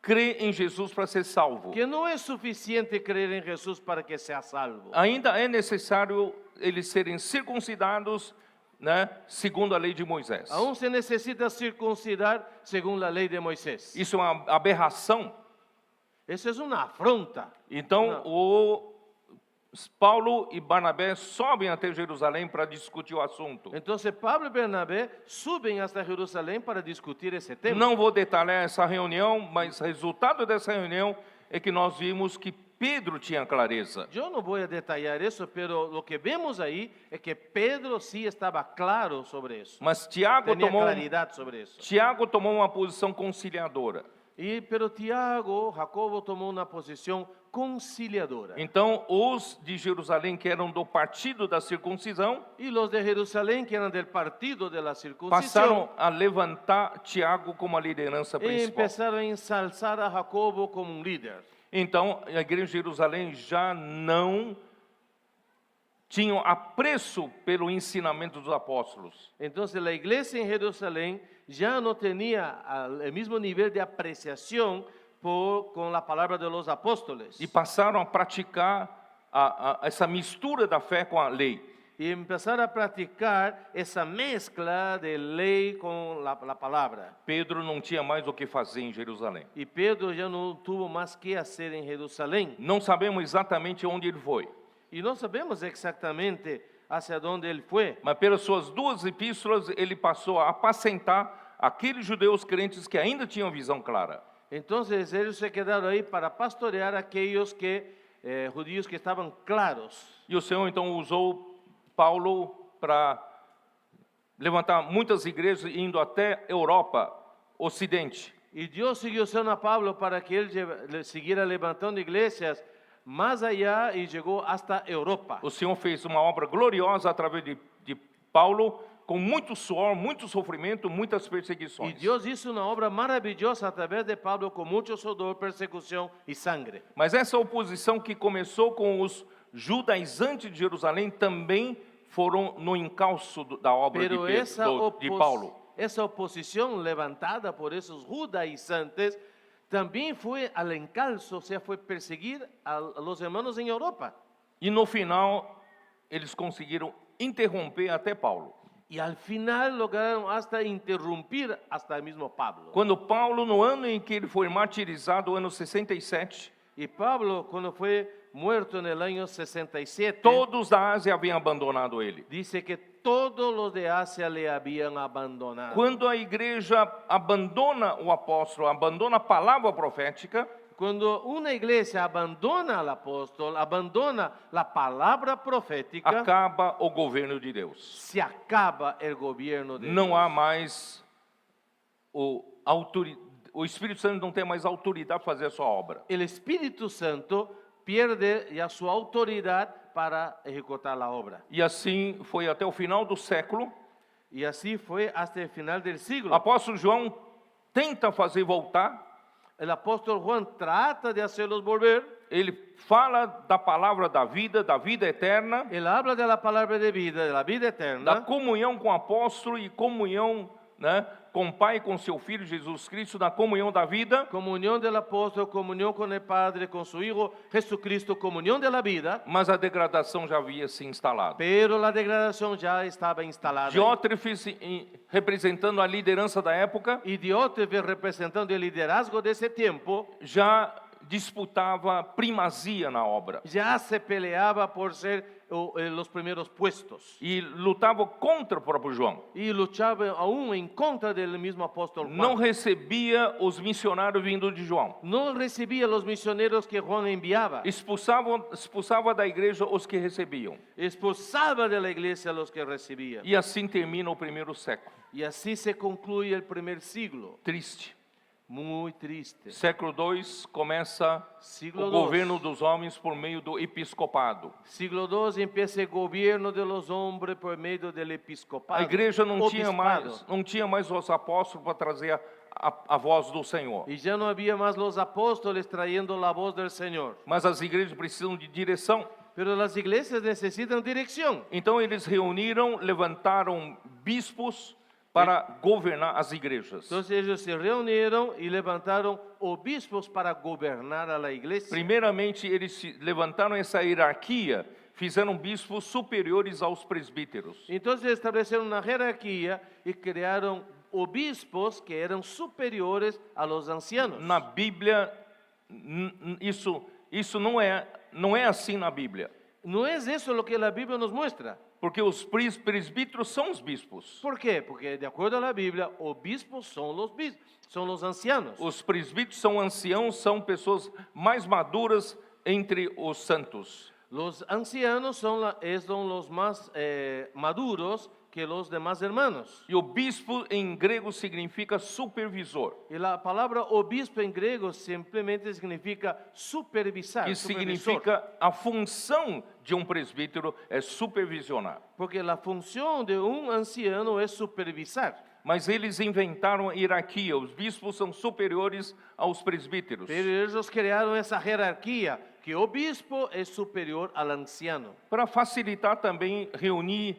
S2: crer em Jesus para ser salvo.
S3: que no es suficiente creer en Jesús para que sea salvo.
S2: Ainda é necessário eles serem circuncidados, né, segundo a lei de Moisés.
S3: Aún se necesita circuncidar según la ley de Moisés.
S2: Isso é uma aberração.
S3: Eso es una afronta.
S2: Então, Paulo e Barnabé sobem até Jerusalém para discutir o assunto.
S3: Entonces Pablo y Bernabé suben hasta Jerusalén para discutir ese tema.
S2: Não vou detalhar essa reunião, mas o resultado dessa reunião é que nós vimos que Pedro tinha clareza.
S3: Yo no voy a detallar eso, pero lo que vemos ahí es que Pedro sí estaba claro sobre eso.
S2: Mas Tiago
S3: Tenía
S2: tomou,
S3: claridad sobre eso.
S2: Tiago tomou uma posição conciliadora.
S3: Pero Tiago, Jacobo tomó una posición conciliadora.
S2: Então, os de Jerusalém, que eram do partido da circuncisão,
S3: Y los de Jerusalén, que eran del partido de la circuncisión,
S2: passaram a levantar Tiago como a liderança principal.
S3: empezaron a ensalzar a Jacobo como un líder.
S2: Então, a igreja de Jerusalém já não tinham apreço pelo ensinamento dos apóstolos.
S3: Entonces la iglesia en Jerusalén ya no tenía el mismo nivel de apreciación con la palabra de los apóstoles.
S2: E passaram a praticar essa mistura da fé com a lei.
S3: Y empezaron a practicar esa mezcla de ley con la palabra.
S2: Pedro não tinha mais o que fazer em Jerusalém.
S3: Y Pedro ya no tuvo más que hacer en Jerusalén.
S2: Não sabemos exatamente onde ele foi,
S3: Y no sabemos exactamente hacia dónde él fue.
S2: mas pelas suas duas epístolas ele passou a apacentar aqueles judeus crentes que ainda tinham visão clara.
S3: Entonces ellos se quedaron ahí para pastorear a aquellos judíos que estaban claros.
S2: E o Senhor então usou Paulo para levantar muitas igrejas indo até Europa, Ocidente.
S3: Y Dios siguió usando a Pablo para que él siguiera levantando iglesias más allá y llegó hasta Europa.
S2: O Senhor fez uma obra gloriosa através de Paulo, com muito suor, muito sofrimento, muitas
S3: Y
S2: perseguições.
S3: Dios hizo una obra maravillosa a través de Pablo con mucho sudor, persecución y sangre.
S2: Mas essa oposição que começou com os judaizantes de Jerusalém também foram no encalço da obra
S3: Pero
S2: de Paulo.
S3: esa oposición levantada por esos judaizantes también fue al encalzo, o sea, fue perseguir a los hermanos en Europa.
S2: E no final, eles conseguiram interromper até Paulo.
S3: Y al final lograron hasta interrumpir hasta el mismo Pablo.
S2: Quando Paulo, no ano em que ele foi martirizado, o ano 67,
S3: Y Pablo, cuando fue muerto en el año 67,
S2: todos da Ásia haviam abandonado ele.
S3: dice que todos los de Asia le habían abandonado.
S2: Quando a igreja abandona o apóstolo, abandona a palavra profética,
S3: Cuando una iglesia abandona al apóstol, abandona la palabra profética,
S2: acaba o governo de Deus.
S3: se acaba el gobierno de
S2: Não
S3: Dios.
S2: há mais o Espírito Santo não tem mais autoridade para fazer a sua obra.
S3: El Espíritu Santo pierde ya su autoridad para ejecutar la obra.
S2: E assim foi até o final do século.
S3: Y así fue hasta el final del
S2: O
S3: siglo.
S2: apóstolo João tenta fazer voltar.
S3: El apóstol Juan trata de hacerlos volver.
S2: Ele fala da palavra da vida eterna,
S3: Él habla de la palabra de la vida
S2: da
S3: eterna,
S2: comunhão com o apóstolo e comunhão, né, com o Pai, com seu Filho Jesus Cristo, da comunhão da vida.
S3: comunión del apóstol, comunión con el Padre, con su Hijo Jesucristo, comunión de la vida.
S2: Mas a degradação já havia se instalado.
S3: Pero la degradación ya estaba instalada.
S2: Diótrefes, representando a liderança da época,
S3: Y Diótrefes, representando el liderazgo de ese tiempo,
S2: já disputava primazia na obra
S3: ya se peleaba por ser los primeros puestos.
S2: e lutava contra o próprio João.
S3: Y luchaba aún en contra del mismo apóstol Juan.
S2: Não recebia os missionários vindos de João.
S3: No recibía los misioneros que Juan enviaba.
S2: Expulsava da igreja os que recebiam.
S3: Expulsaba de la iglesia a los que recibían.
S2: E assim termina o primeiro século.
S3: Y así se concluye el primer siglo.
S2: Triste.
S3: Muy triste.
S2: Século II começa
S3: Siglo
S2: o
S3: II.
S2: governo dos homens por meio do episcopado.
S3: Siglo II empieza el gobierno de los hombres por medio del episcopado.
S2: A igreja não tinha
S3: obispado.
S2: mais os apóstolos para trazer a voz do Senhor.
S3: Y ya no había más los apóstoles trayendo la voz del Señor.
S2: Mas as igrejas precisam de direção.
S3: Pero las iglesias necesitan dirección.
S2: Então eles reuniram, levantaram bispos para governar as igrejas.
S3: Entonces ellos se reunieron y levantaron obispos para gobernar a la iglesia.
S2: Primeiramente, eles levantaram essa hierarquia, fizeram bispos superiores aos presbíteros.
S3: Entonces establecieron una jerarquía y crearon obispos que eran superiores a los ancianos.
S2: Na Bíblia, isso não é assim na Bíblia.
S3: No es eso lo que la Biblia nos muestra.
S2: Porque os presbíteros são os bispos.
S3: ¿Por qué? Porque de acuerdo a la Biblia, obispos son los ancianos.
S2: Os presbíteros são anciãos, são pessoas mais maduras entre os santos.
S3: Los ancianos son los más maduros que los demás hermanos.
S2: E o bispo em grego significa supervisor,
S3: Y la palabra obispo en griego simplemente significa supervisar,
S2: que
S3: supervisor.
S2: significa a função de um presbítero é supervisionar.
S3: Porque la función de un anciano es supervisar.
S2: Mas eles inventaram a hierarquia, os bispos são superiores aos presbíteros.
S3: Pero ellos crearon esa jerarquía, que obispo es superior al anciano.
S2: Para facilitar também reunir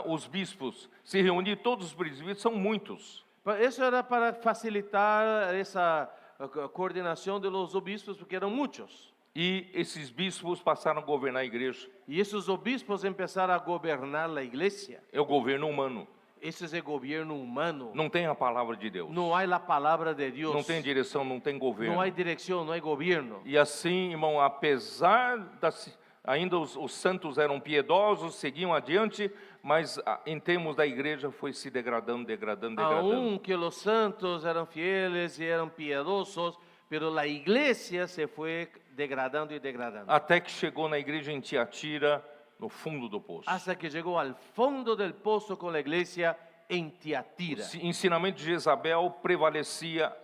S2: os bispos, se reunir todos os presbíteros, são muitos.
S3: Eso era para facilitar esa coordinación de los obispos, porque eran muchos.
S2: E esses bispos passaram a governar a igreja.
S3: Y esos obispos empezaron a gobernar la iglesia.
S2: É o governo humano.
S3: Ese es el gobierno humano.
S2: Não tem a palavra de Deus.
S3: No hay la palabra de Dios.
S2: Não tem direção, não tem governo.
S3: No hay dirección, no hay gobierno.
S2: E assim, irmão, apesar ainda os santos eram piedosos, seguiam adiante, mas em termos da igreja foi se degradando.
S3: Aunque los santos eran fieles y eran piadosos, pero la iglesia se fue degradando y degradando.
S2: Até que chegou na igreja em Tiatira, no fundo do poço.
S3: Hasta que llegó al fondo del pozo con la iglesia en Tiatira.
S2: O ensinamento de Jezabel prevalecia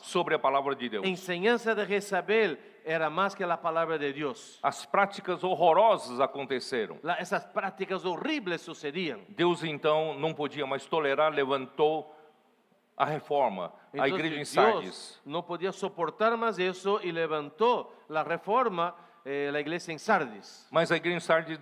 S2: sobre a palavra de Deus.
S3: Enseñanza de Jezabel era más que la palabra de Dios.
S2: As práticas horrorosas aconteceram.
S3: Esas prácticas horribles sucedían.
S2: Deus então não podia mais tolerar, levantou a reforma, a igreja em
S3: Entonces
S2: Sardis.
S3: Dios no podía soportar más eso y levantó la reforma, la iglesia en Sardis.
S2: Mas a igreja em Sardis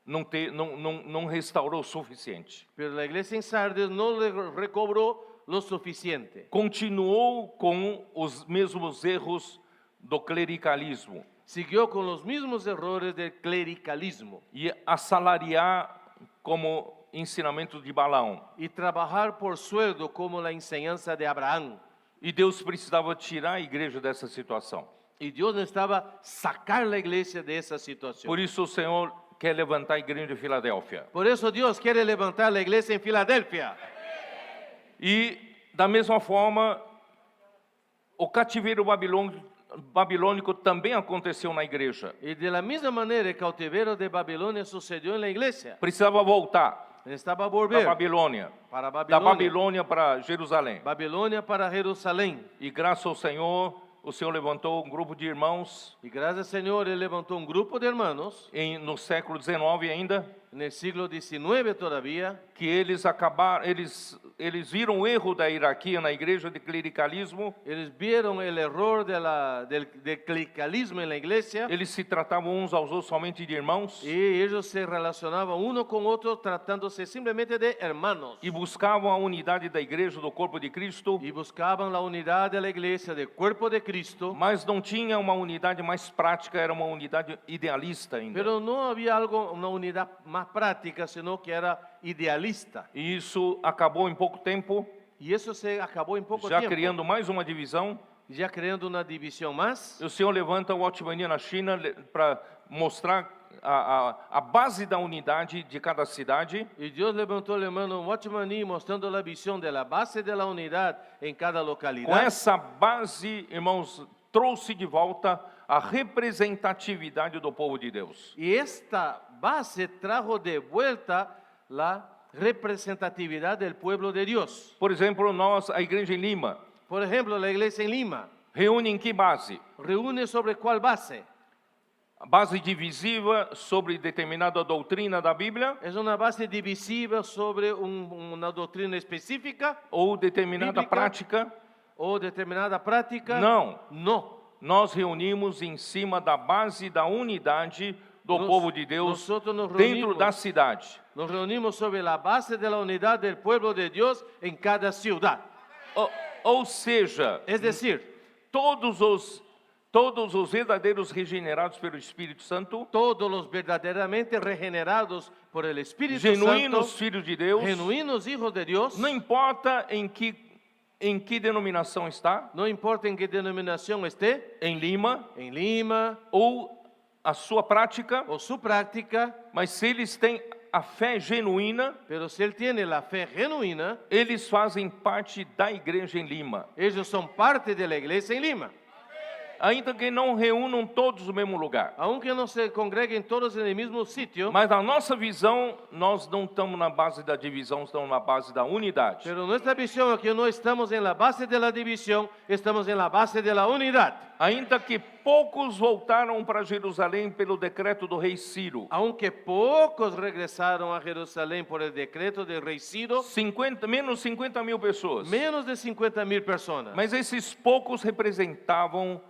S2: não restaurou o suficiente.
S3: Pero la iglesia en Sardis no le recobró lo suficiente.
S2: Continuou com os mesmos erros do clericalismo
S3: Siguió con los mismos errores del clericalismo
S2: e assalariar como ensinamento de Balaão.
S3: y trabajar por sueldo como la enseñanza de Abraham.
S2: E Deus precisava tirar a igreja dessa situação.
S3: Y Dios necesitaba sacar la iglesia de esa situación.
S2: Por isso o Senhor quer levantar a igreja de Filadélfia.
S3: Por eso Dios quiere levantar la iglesia en Filadelfia.
S2: E da mesma forma, o cativeiro babilônico também aconteceu na igreja.
S3: Y de la misma manera el cautiverio de Babilonia sucedió en la iglesia.
S2: Precisava voltar
S3: Necesitaba
S2: para
S3: volver
S2: Babilônia,
S3: para
S2: da
S3: Babilonia.
S2: Babilônia para Jerusalém.
S3: Babilonia para Jerusalén.
S2: E graças ao Senhor, o Senhor levantou um grupo de irmãos
S3: Y gracias al Señor, Él levantó un grupo de hermanos
S2: no século XIX ainda,
S3: en el siglo XIX todavía,
S2: que eles viram o erro da hierarquia na igreja de clericalismo.
S3: ellos vieron el error del clericalismo en la iglesia
S2: Eles se tratavam uns aos outros somente de irmãos
S3: y ellos se relacionaban uno con otro tratándose simplemente de hermanos
S2: e buscavam a unidade da igreja, do corpo de Cristo,
S3: y buscaban la unidad de la iglesia, del cuerpo de Cristo,
S2: mas não tinha uma unidade mais prática, era uma unidade idealista ainda.
S3: pero no había una unidad más práctica, sino que era idealista.
S2: E isso acabou em pouco tempo,
S3: Y eso se acabó en poco
S2: já
S3: tiempo,
S2: criando mais uma divisão.
S3: ya creando una división más.
S2: O Senhor levanta o Watchmania na China para mostrar a base da unidade de cada cidade.
S3: Y Dios levantó el hermano Watchmani mostrando la visión de la base de la unidad en cada
S2: Com
S3: localidad.
S2: essa base, irmãos, trouxe de volta a representatividade do povo de Deus.
S3: Y esta base trajo de vuelta la representatividad del pueblo de Dios.
S2: Por exemplo, nós, a igreja em Lima,
S3: Por ejemplo, la iglesia en Lima
S2: reúne em que base?
S3: reúne sobre cuál base.
S2: Base divisiva sobre determinada doutrina da Bíblia
S3: ¿Es una base divisiva sobre una doctrina específica
S2: ou determinada
S3: Bíblica?
S2: prática?
S3: o determinada práctica?
S2: Não.
S3: No.
S2: Nós reunimos em cima da base da unidade do
S3: Nos-
S2: povo de Deus
S3: nosotros nos
S2: dentro
S3: reunimos.
S2: da cidade.
S3: Nos reunimos sobre la base de la unidad del pueblo de Dios en cada ciudad.
S2: Ou seja,
S3: Es decir,
S2: todos os verdadeiros regenerados pelo Espírito Santo,
S3: todos los verdaderamente regenerados por el Espíritu
S2: genuínos
S3: Santo,
S2: filhos de Deus,
S3: genuinos hijos de Dios,
S2: não importa em que denominação está,
S3: no importa en qué denominación esté,
S2: em Lima,
S3: en Lima
S2: ou a sua prática,
S3: o su práctica,
S2: mas se eles têm a fé genuína,
S3: pero si él tiene la fe genuina,
S2: eles fazem parte da igreja em Lima.
S3: ellos son parte de la iglesia en Lima.
S2: Ainda que não reúnam todos no mesmo lugar.
S3: Aunque no se congreguen todos en el mismo sitio,
S2: Mas na nossa visão, nós não estamos na base da divisão, estamos na base da unidade.
S3: pero nuestra visión es que no estamos en la base de la división, estamos en la base de la unidad.
S2: Ainda que poucos voltaram para Jerusalém pelo decreto do rei Ciro,
S3: Aunque pocos regresaron a Jerusalén por el decreto del rey Ciro,
S2: menos 50 mil pessoas.
S3: menos de 50,000 personas.
S2: Mas esses poucos representavam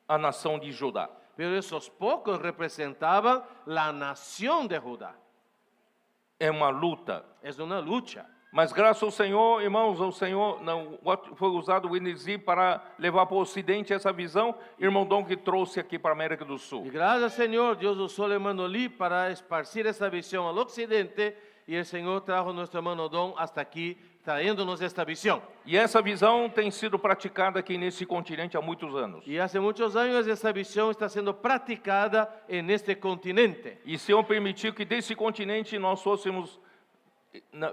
S2: a nação de Judá.
S3: Pero esos pocos representaban la nación de Judá.
S2: É uma luta.
S3: Es una lucha.
S2: Mas graças ao Senhor, irmãos, ao Senhor foi usado o Inesi para levar para o Ocidente essa visão. Irmão Dom que trouxe aqui para a América do
S3: Y
S2: Sul.
S3: gracias al Señor, Dios usó al hermano Lee para esparcir esa visión al occidente y el Señor trajo a nuestro hermano Don hasta aquí, trayéndonos esta visión.
S2: E essa visão tem sido praticada aqui nesse continente há muitos anos.
S3: Y hace muchos años esta visión está siendo practicada en este continente.
S2: E Senhor permitiu que desse continente nós fôssemos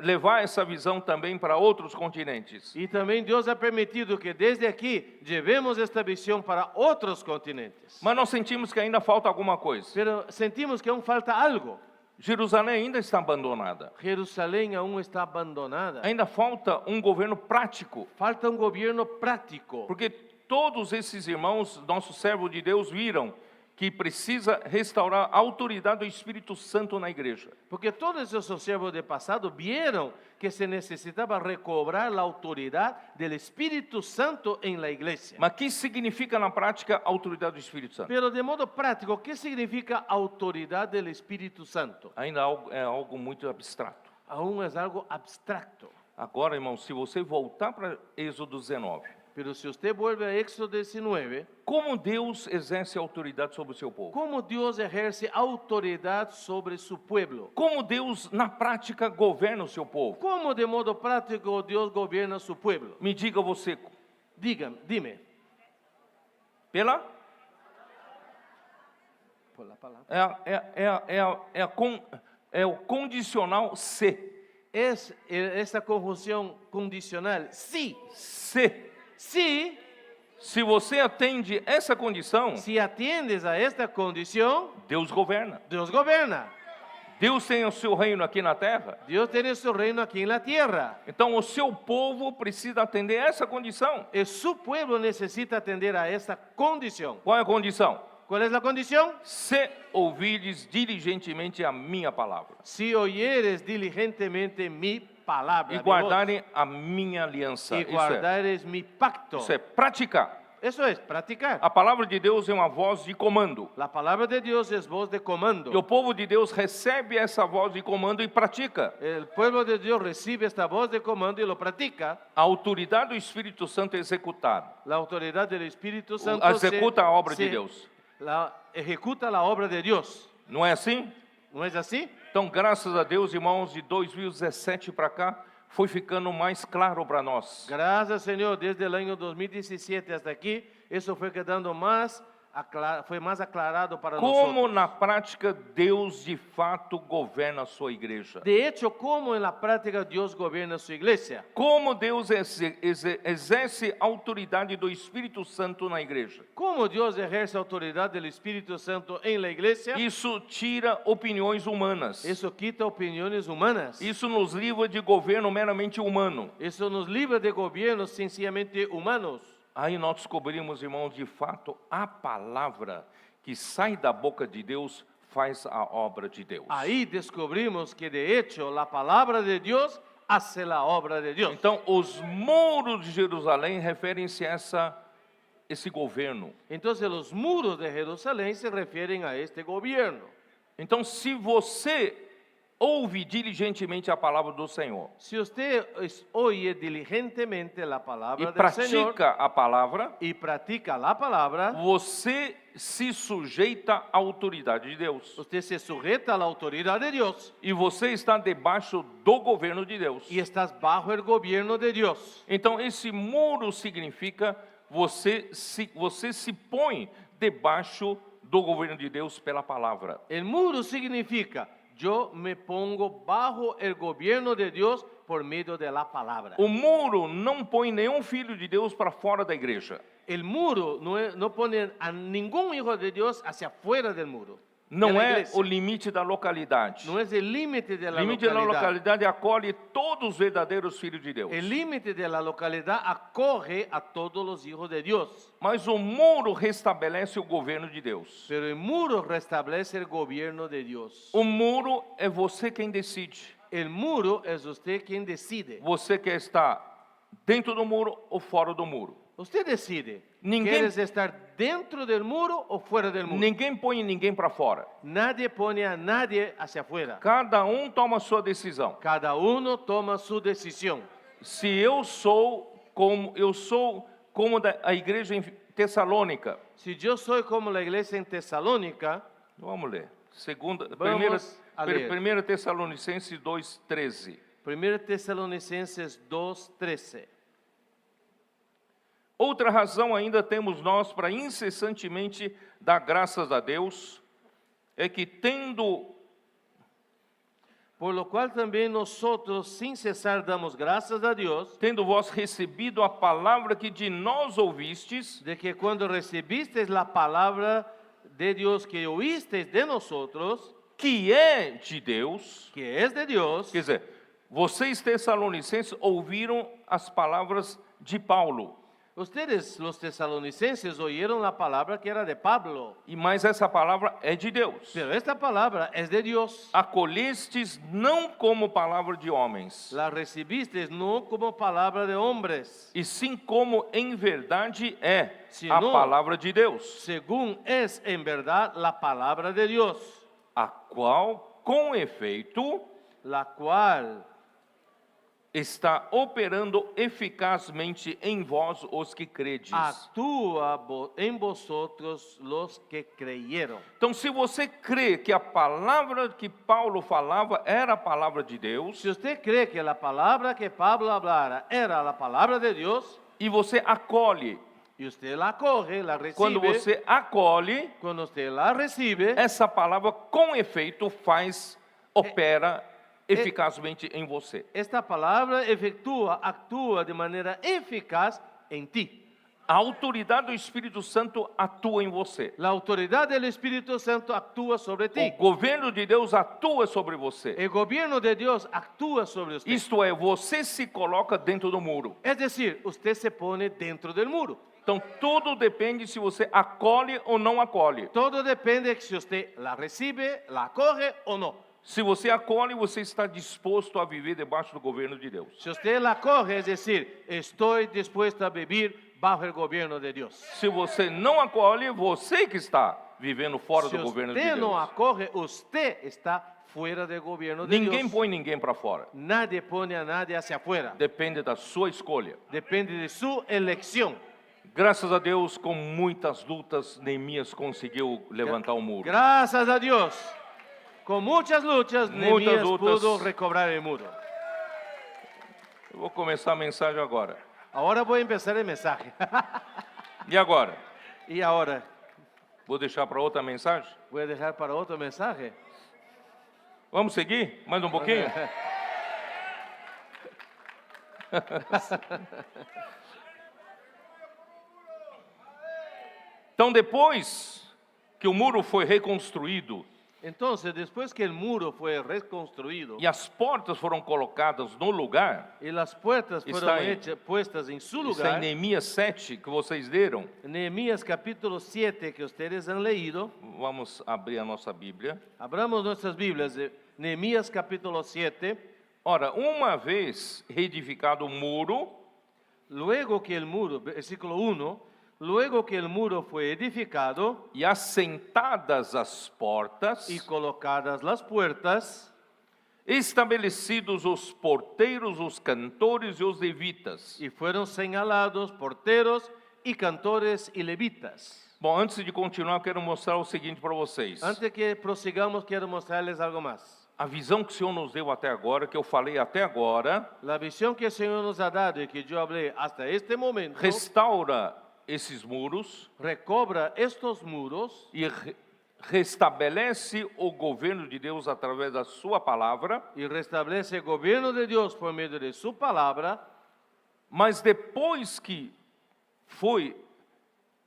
S2: levar essa visão também para outros continentes.
S3: Y también Dios ha permitido que desde aquí llevemos esta visión para otros continentes.
S2: Mas nós sentimos que ainda falta alguma coisa.
S3: Pero sentimos que aún falta algo.
S2: Jerusalém ainda está abandonada.
S3: Jerusalén aún está abandonada.
S2: Ainda falta um governo prático.
S3: Falta un gobierno práctico.
S2: Porque todos esses irmãos, nossos servos de Deus, viram que precisa restaurar a autoridade do Espírito Santo na igreja.
S3: Porque todos esos siervos de pasado vieron que se necesitaba recobrar la autoridad del Espíritu Santo en la iglesia.
S2: Mas o que significa na prática a autoridade do Espírito Santo?
S3: Pero de modo práctico, ¿qué significa autoridad del Espíritu Santo?
S2: Ainda é algo muito abstrato.
S3: Aún es algo abstracto.
S2: Agora, irmão, se você voltar para Êxodo 19,
S3: Pero si usted vuelve a Éxodo 19,
S2: como Deus exerce autoridade sobre o seu povo?
S3: ¿cómo Dios ejerce autoridad sobre su pueblo?
S2: Como Deus, na prática, governa o seu povo?
S3: ¿Cómo de modo práctico Dios gobierna su pueblo?
S2: Me diga você,
S3: Dime.
S2: pela?
S3: Por la palabra.
S2: É o condicional se.
S3: Es esa conjunción condicional. Sí.
S2: Se.
S3: Sí.
S2: Se você atende essa condição,
S3: Si atiendes a esta condición,
S2: Deus governa.
S3: Dios gobierna.
S2: Deus tem o seu reino aqui na terra.
S3: Dios tiene su reino aquí en la tierra.
S2: Então, o seu povo precisa atender essa condição.
S3: Y su pueblo necesita atender a esta condición.
S2: Qual é a condição?
S3: ¿Cuál es la condición?
S2: Se ouvires diligentemente a minha palavra
S3: Si oyeres diligentemente mi palabra
S2: e
S3: mi voz,
S2: guardarem a minha aliança.
S3: y guardares mi pacto.
S2: Isso é praticar.
S3: Eso es practicar.
S2: A palavra de Deus é uma voz de comando.
S3: La palabra de Dios es voz de comando.
S2: E o povo de Deus recebe essa voz de comando e pratica.
S3: El pueblo de Dios recibe esta voz de comando y lo practica.
S2: A autoridade do Espírito Santo é executar.
S3: La autoridad del Espíritu Santo
S2: Executa a obra de Deus.
S3: Ejecuta la obra de Dios.
S2: Não é assim?
S3: ¿No es así?
S2: Então, graças a Deus, irmãos, de 2017 para cá, foi ficando mais claro para nós.
S3: Gracias, Señor. Desde el año 2017 hasta aquí, eso fue quedando más foi más aclarado para
S2: Como
S3: nosotros.
S2: na prática Deus de fato governa a sua igreja.
S3: De hecho, cómo en la práctica Dios gobierna su iglesia.
S2: Como Deus exerce a autoridade do Espírito Santo na igreja.
S3: Cómo Dios ejerce autoridad del Espíritu Santo en la iglesia.
S2: Isso tira opiniões humanas.
S3: Eso quita opiniones humanas.
S2: Isso nos livra de governo meramente humano.
S3: Eso nos libra de gobiernos sencillamente humanos.
S2: Aí nós descobrimos, irmãos, de fato, a palavra que sai da boca de Deus faz a obra de Deus.
S3: Ahí descubrimos que de hecho la palabra de Dios hace la obra de Dios.
S2: Então, os muros de Jerusalém referem-se a esse governo.
S3: Entonces los muros de Jerusalén se refieren a este gobierno.
S2: Então, se você ouve diligentemente a palavra do Senhor
S3: Si usted oye diligentemente la
S2: e
S3: palabra del Señor
S2: pratica a palavra,
S3: y practica la palabra,
S2: você se sujeita à autoridade de Deus.
S3: usted se sujeta a la autoridad de Dios
S2: E você está debaixo do governo de Deus.
S3: y estás bajo el gobierno de Dios.
S2: Então, esse muro significa você se põe debaixo do governo de Deus pela palavra.
S3: El muro significa yo me pongo bajo el gobierno de Dios por medio de la palabra.
S2: O muro não põe nenhum filho de Deus para fora da igreja.
S3: El muro no pone a ningún hijo de Dios hacia afuera del muro. de
S2: Não
S3: la
S2: é
S3: iglesia.
S2: o limite da localidade.
S3: No es el límite de
S2: O
S3: la
S2: limite da
S3: localidad.
S2: localidade acolhe todos os verdadeiros filhos de Deus.
S3: El límite de la localidad acoge a todos los hijos de Dios.
S2: Mas o muro restabelece o governo de Deus.
S3: Pero el muro restablece el gobierno de Dios.
S2: O muro é você quem decide.
S3: El muro es usted quien decide.
S2: Você quer estar dentro do muro ou fora do muro.
S3: Usted decide.
S2: Ninguém-
S3: ¿Quieres estar dentro del muro o fuera del muro?
S2: Ninguém põe ninguém para fora.
S3: Nadie pone a nadie hacia afuera.
S2: Cada um toma a sua decisão.
S3: Cada uno toma su decisión.
S2: Se eu sou como a igreja em Tessalônica.
S3: Si yo soy como la iglesia en Tesalónica,
S2: Vamos ler.
S3: Vamos a ler.
S2: 1 Tessalonicenses 2:13.
S3: 1 Tesalonicenses 2:13.
S2: Outra razão ainda temos nós para incessantemente dar graças a Deus é que
S3: Por lo cual también nosotros sin cesar damos gracias a Dios
S2: tendo vós recebido a palavra que de nós ouvistes,
S3: de que cuando recibisteis la palabra de Dios que oísteis de nosotros,
S2: que é de Deus,
S3: que es de Dios,
S2: quer dizer, vocês tessalonicenses ouviram as palavras de Paulo,
S3: ustedes los tesalonicenses oyeron la palabra que era de Pablo,
S2: mas essa palavra é de Deus.
S3: pero esta palabra es de Dios.
S2: Acolhestes não como palavra de homens,
S3: La recibisteis no como palabra de hombres,
S2: e sim como em verdade é
S3: Se
S2: a
S3: não-
S2: palavra de Deus,
S3: según es en verdad la palabra de Dios,
S2: a qual, com efeito,
S3: la cual
S2: está operando eficazmente em vós os que credes.
S3: actúa en vosotros los que creyeron.
S2: Então, se você crê que a palavra que Paulo falava era a palavra de Deus,
S3: Si usted cree que la palabra que Pablo hablara era la palabra de Dios,
S2: e você acolhe,
S3: y usted la acoge, la
S2: quando
S3: recibe,
S2: você acolhe,
S3: cuando usted la recibe,
S2: essa palavra com efeito opera eficazmente em você.
S3: esta palabra actúa de manera eficaz en ti.
S2: A autoridade do Espírito Santo atua em você.
S3: La autoridad del Espíritu Santo actúa sobre
S2: O
S3: ti.
S2: governo de Deus atua sobre você.
S3: El gobierno de Dios actúa sobre usted.
S2: Isto é, você se coloca dentro do muro.
S3: Es decir, usted se pone dentro del muro.
S2: Então, tudo depende se você acolhe ou não acolhe.
S3: Todo depende de si usted la recibe, la acoge o no.
S2: Se você acolhe, você está disposto a viver debaixo do governo de Deus.
S3: Si usted la acoge, es decir, estoy dispuesto a vivir bajo el gobierno de Dios.
S2: Se você não acolhe, você que está vivendo fora
S3: Si
S2: do governo de
S3: usted no
S2: Deus.
S3: acoge, usted está fuera del gobierno de
S2: Ninguém
S3: Dios.
S2: põe ninguém para fora.
S3: Nadie pone a nadie hacia afuera.
S2: Depende da sua escolha.
S3: Depende de su elección.
S2: Graças a Deus, com muitas lutas, Neemias conseguiu levantar o muro.
S3: Gracias a Dios. Con muchas luchas,
S2: Muchas
S3: Nehemías
S2: lutas.
S3: pudo recobrar el muro.
S2: Eu vou começar a mensagem agora.
S3: Ahora voy a empezar el mensaje.
S2: E agora?
S3: Y ahora,
S2: Vou deixar para outra mensagem.
S3: Voy a dejar para otro mensaje.
S2: Vamos seguir? Mais um pouquinho? Então, depois que o muro foi reconstruído
S3: Entonces, después que el muro fue reconstruido
S2: e as portas foram colocadas no lugar,
S3: y las puertas
S2: Está
S3: fueron
S2: ahí.
S3: puestas en su
S2: está em
S3: lugar,
S2: Neemias 7 que vocês leram.
S3: Nehemías capítulo 7 que ustedes han leído,
S2: Vamos abrir a nossa Bíblia.
S3: abramos nuestras Biblias, de Nehemías capítulo 7,
S2: Ora, uma vez reedificado o muro,
S3: luego que el muro, versículo 1, luego que el muro fue edificado
S2: e assentadas as portas,
S3: y colocadas las puertas,
S2: estabelecidos os porteiros, os cantores e os levitas.
S3: y fueron señalados porteros y cantores y levitas.
S2: Bom, antes de continuar, quero mostrar o seguinte para vocês.
S3: Antes que prosigamos, quiero mostrarles algo más.
S2: A visão que o Senhor nos deu até agora, que eu falei até agora,
S3: La visión que el Señor nos ha dado y que yo hablé hasta este momento,
S2: restaura esses muros
S3: recobra estos muros
S2: e restabelece o governo de Deus através da sua palavra,
S3: y restablece el gobierno de Dios por medio de su palabra.
S2: mas depois que foi,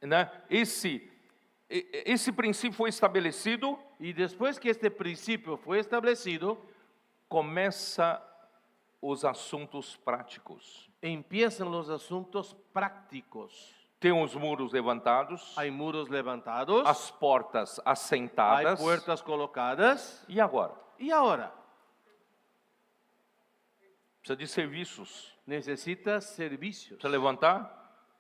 S2: né, esse princípio foi estabelecido,
S3: Y después que este principio fue establecido,
S2: começa os assuntos práticos.
S3: empiezan los asuntos prácticos.
S2: Tem os muros levantados,
S3: Hay muros levantados,
S2: as portas
S3: hay
S2: assentadas,
S3: puertas colocadas.
S2: e agora?
S3: Y ahora
S2: Precisa de serviços,
S3: necesita servicios.
S2: precisa levantar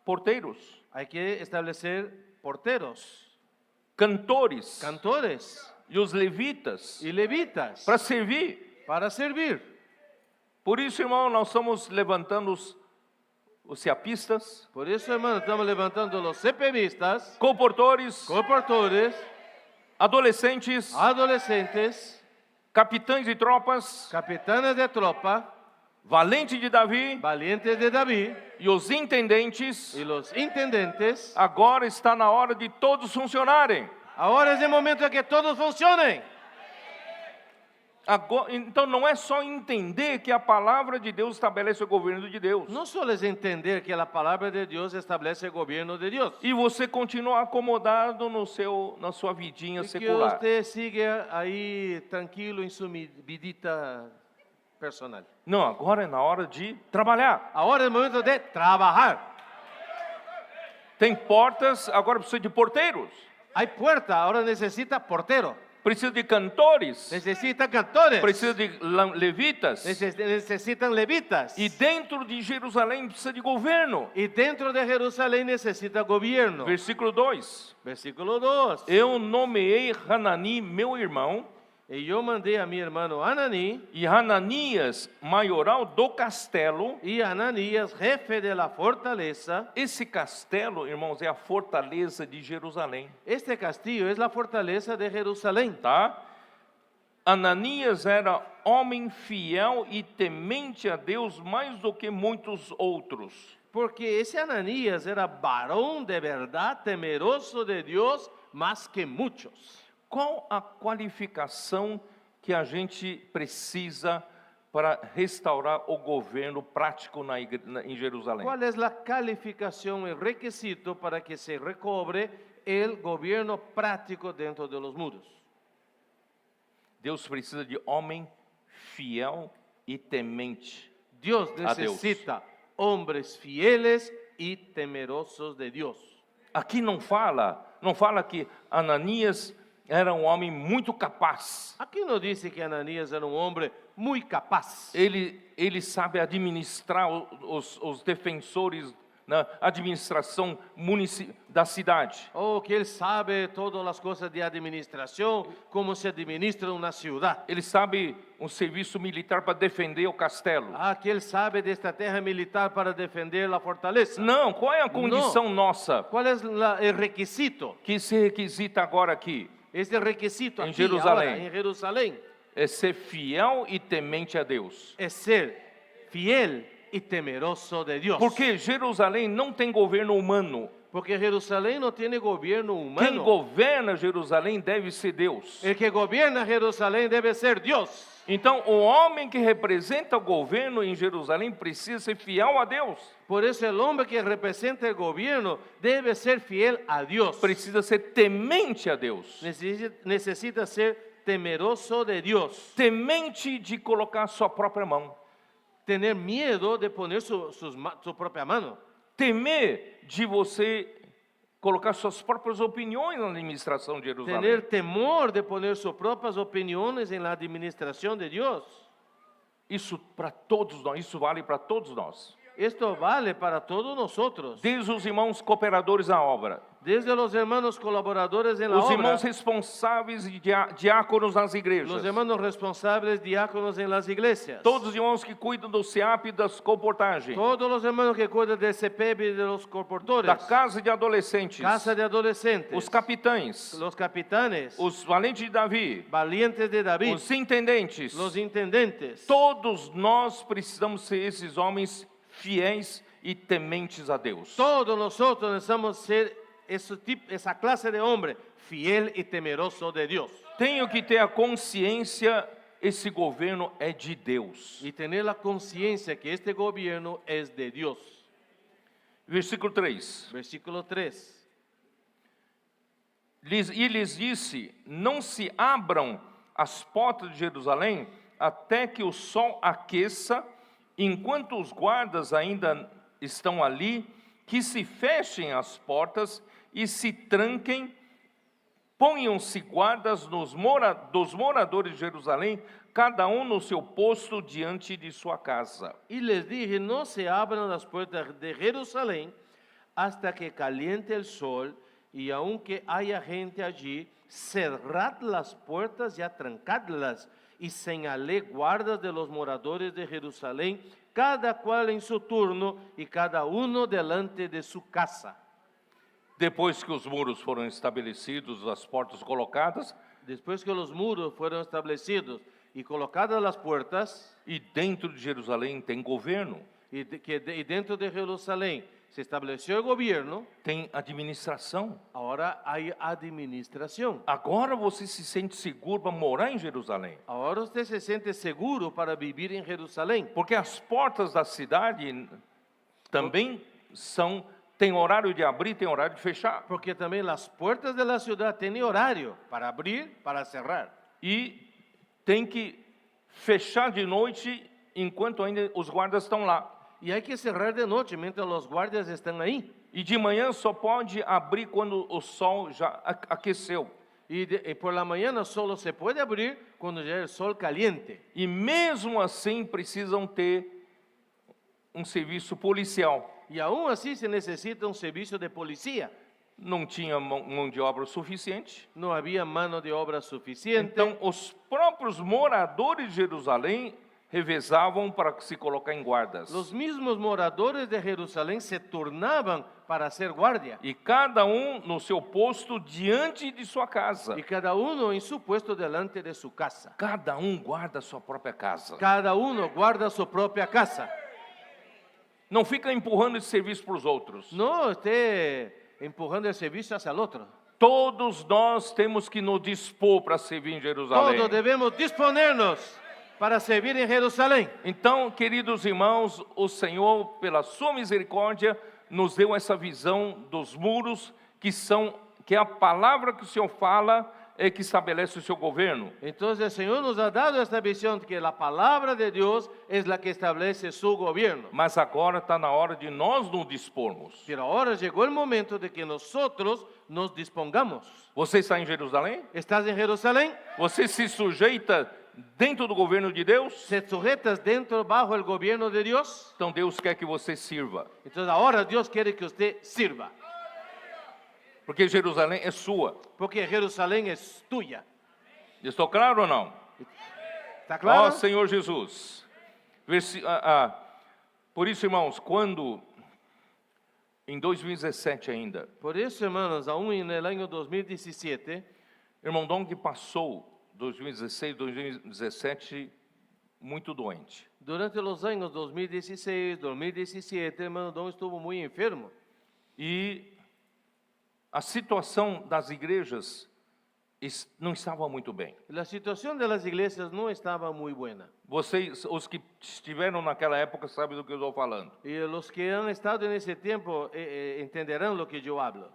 S2: porteiros,
S3: Hay que establecer porteros,
S2: cantores
S3: cantores
S2: e os levitas
S3: y levitas
S2: para servir.
S3: para servir.
S2: Por isso, irmão, nós estamos levantando os ceapistas,
S3: Por eso, hermano, estamos levantando los CPVistas,
S2: comportores,
S3: comportores,
S2: adolescentes,
S3: adolescentes,
S2: capitães de tropas,
S3: capitanes de tropa,
S2: valente de Davi
S3: valientes de David
S2: e os intendentes.
S3: y los intendentes.
S2: Agora está na hora de todos funcionarem.
S3: Ahora es el momento de que todos funcionen.
S2: Agora, então não é só entender que a palavra de Deus estabelece o governo de Deus.
S3: No solo es entender que la palabra de Dios establece el gobierno de Dios.
S2: E você continua acomodado na sua vidinha
S3: Y que
S2: secular.
S3: usted sigue ahí tranquilo en su vidita personal.
S2: Não, agora é na hora de trabalhar.
S3: Ahora es el momento de trabajar.
S2: Tem portas, agora precisa de porteiros.
S3: Hay puerta, ahora necesita portero.
S2: Precisa de cantores.
S3: Necesita cantores.
S2: Precisa de levitas.
S3: Necesitan levitas.
S2: E dentro de Jerusalém precisa de governo.
S3: Y dentro de Jerusalén necesita gobierno.
S2: Versículo 2.
S3: Versículo 2.
S2: Eu nomeei Hanani, meu irmão,
S3: Y yo mandé a mi hermano Ananí
S2: e Hananias, maioral do castelo.
S3: y Ananías, jefe de la fortaleza.
S2: Esse castelo, irmãos, é a fortaleza de Jerusalém,
S3: Este castillo es la fortaleza de Jerusalén.
S2: tá? Ananias era homem fiel e temente a Deus mais do que muitos outros.
S3: Porque ese Ananías era varón de verdad, temeroso de Dios, más que muchos.
S2: Qual a qualificação que a gente precisa para restaurar o governo prático em Jerusalém?
S3: ¿Cuál es la calificación, el requisito para que se recobre el gobierno práctico dentro de los muros?
S2: Deus precisa de homem fiel e temente.
S3: Dios
S2: A Deus.
S3: necesita hombres fieles y temerosos de Dios.
S2: Aqui não fala que Ananias era um homem muito capaz.
S3: Aquí no dice que Ananías era un hombre muy capaz.
S2: Ele sabe administrar os defensores na administração da cidade.
S3: Oh, que él sabe todas las cosas de administración, cómo se administra una ciudad.
S2: Ele sabe um serviço militar para defender o castelo.
S3: Ah, que él sabe de estrategia militar para defender la fortaleza.
S2: Não, qual é a condição nossa
S3: ¿Cuál es el requisito?
S2: que se requisita agora aqui?
S3: Este requisito
S2: En
S3: aquí,
S2: Jerusalén.
S3: ahora, en Jerusalén,
S2: É ser fiel e temente a Deus.
S3: es ser fiel y temeroso de Dios.
S2: Porque Jerusalém não tem governo humano.
S3: Porque Jerusalén no tiene gobierno
S2: Quem
S3: humano.
S2: governa Jerusalém deve ser Deus.
S3: El que gobierna Jerusalén debe ser Dios.
S2: Então, o homem que representa o governo em Jerusalém precisa ser fiel a Deus.
S3: Por eso el hombre que representa el gobierno debe ser fiel a Dios.
S2: Precisa ser temente a Deus.
S3: Necesita ser temeroso de Dios.
S2: Temente de colocar sua própria mão.
S3: Tener miedo de poner su propia mano.
S2: Temer de você colocar suas próprias opiniões na administração de Jerusalém.
S3: Tener temor de poner sus propias opiniones en la administración de Dios.
S2: Isso para todos nós, isso vale para todos nós.
S3: Esto vale para todos nosotros.
S2: Desde os irmãos cooperadores na obra,
S3: Desde los hermanos colaboradores en la
S2: os
S3: obra,
S2: irmãos responsáveis e diáconos nas igrejas,
S3: los hermanos responsables, diáconos en las iglesias,
S2: todos os irmãos que cuidam do SEAP e das comportagens,
S3: todos los hermanos que cuidan del CPEB y de los corportores,
S2: da casa de adolescentes,
S3: casa de adolescentes,
S2: os capitães,
S3: los capitanes,
S2: os valentes de Davi,
S3: valientes de David,
S2: os intendentes,
S3: los intendentes.
S2: todos nós precisamos ser esses homens fiéis e tementes a Deus.
S3: Todos nosotros necesitamos ser esa clase de hombre fiel y temeroso de Dios.
S2: Tenho que ter a consciência, esse governo é de Deus.
S3: Y tener la conciencia que este gobierno es de Dios.
S2: Versículo 3.
S3: Versículo 3.
S2: Lhes disse: não se abram as portas de Jerusalém até que o sol aqueça, enquanto os guardas ainda estão ali, que se fechem as portas e se tranquem, ponham-se guardas dos moradores de Jerusalém, cada um no seu posto diante de sua casa.
S3: Y les dije, no se abran las puertas de Jerusalén hasta que caliente el sol, y aunque haya gente allí, cerrad las puertas y atrancadlas, y señalé guardas de los moradores de Jerusalén, cada cual en su turno, y cada uno delante de su casa.
S2: Depois que os muros foram estabelecidos, as portas colocadas,
S3: Después que los muros fueron establecidos y colocadas las puertas,
S2: e dentro de Jerusalém tem governo,
S3: y dentro de Jerusalén se estableció el gobierno,
S2: tem administração.
S3: ahora hay administración.
S2: Agora você se sente seguro para morar em Jerusalém.
S3: Ahora usted se siente seguro para vivir en Jerusalén.
S2: Porque as portas da cidade também tem horário de abrir, tem horário de fechar.
S3: Porque también las puertas de la ciudad tienen horario para abrir, para cerrar.
S2: E tem que fechar de noite enquanto ainda os guardas estão lá.
S3: Y hay que cerrar de noche mientras los guardias están ahí.
S2: E de manhã só pode abrir quando o sol já aqueceu.
S3: Y por la mañana solo se puede abrir cuando ya el sol caliente.
S2: E mesmo assim precisam ter um serviço policial.
S3: Y aún así se necesita un servicio de policía.
S2: Não tinha mão de obra suficiente.
S3: No había mano de obra suficiente.
S2: Então, os próprios moradores de Jerusalém revezavam para se colocar em guardas.
S3: Los mismos moradores de Jerusalén se turnaban para hacer guardia.
S2: E cada um no seu posto diante de sua casa.
S3: Y cada uno en su puesto delante de su casa.
S2: Cada um guarda a sua própria casa.
S3: Cada uno guarda su propia casa.
S2: Não fica empurrando esse serviço para os outros.
S3: No esté empujando el servicio hacia el otro.
S2: Todos nós temos que nos dispor para servir em Jerusalém.
S3: Todos debemos disponernos para servir en Jerusalén.
S2: Então, queridos irmãos, o Senhor, pela sua misericórdia, nos deu essa visão dos muros, que é a palavra que o Senhor fala, é que estabelece o seu governo.
S3: Entonces el Señor nos ha dado esta visión que la palabra de Dios es la que establece su gobierno.
S2: Mas agora está na hora de nós nos dispormos.
S3: Pero ahora llegó el momento de que nosotros nos dispongamos.
S2: Você está em Jerusalém?
S3: ¿Estás en Jerusalén?
S2: Você se sujeita dentro do governo de Deus?
S3: ¿Se sujetas dentro, bajo el gobierno de Dios?
S2: Então Deus quer que você sirva.
S3: Entonces ahora Dios quiere que usted sirva.
S2: Porque Jerusalém é sua.
S3: Porque Jerusalén es tuya.
S2: Estou claro ou não?
S3: ¿Está claro?
S2: Ó Senhor Jesus. Por isso, irmãos, quando em 2017 ainda,
S3: Por eso, hermanos, aún en el año 2017,
S2: irmão Dong passou 2016, 2017 muito doente.
S3: durante los años 2016, 2017, hermano Don estuvo muy enfermo.
S2: E a situação das igrejas não estava muito bem.
S3: La situación de las iglesias no estaba muy buena.
S2: Vocês, os que estiveram naquela época, sabem do que eu estou falando.
S3: Y los que han estado en ese tiempo entenderán lo que yo hablo.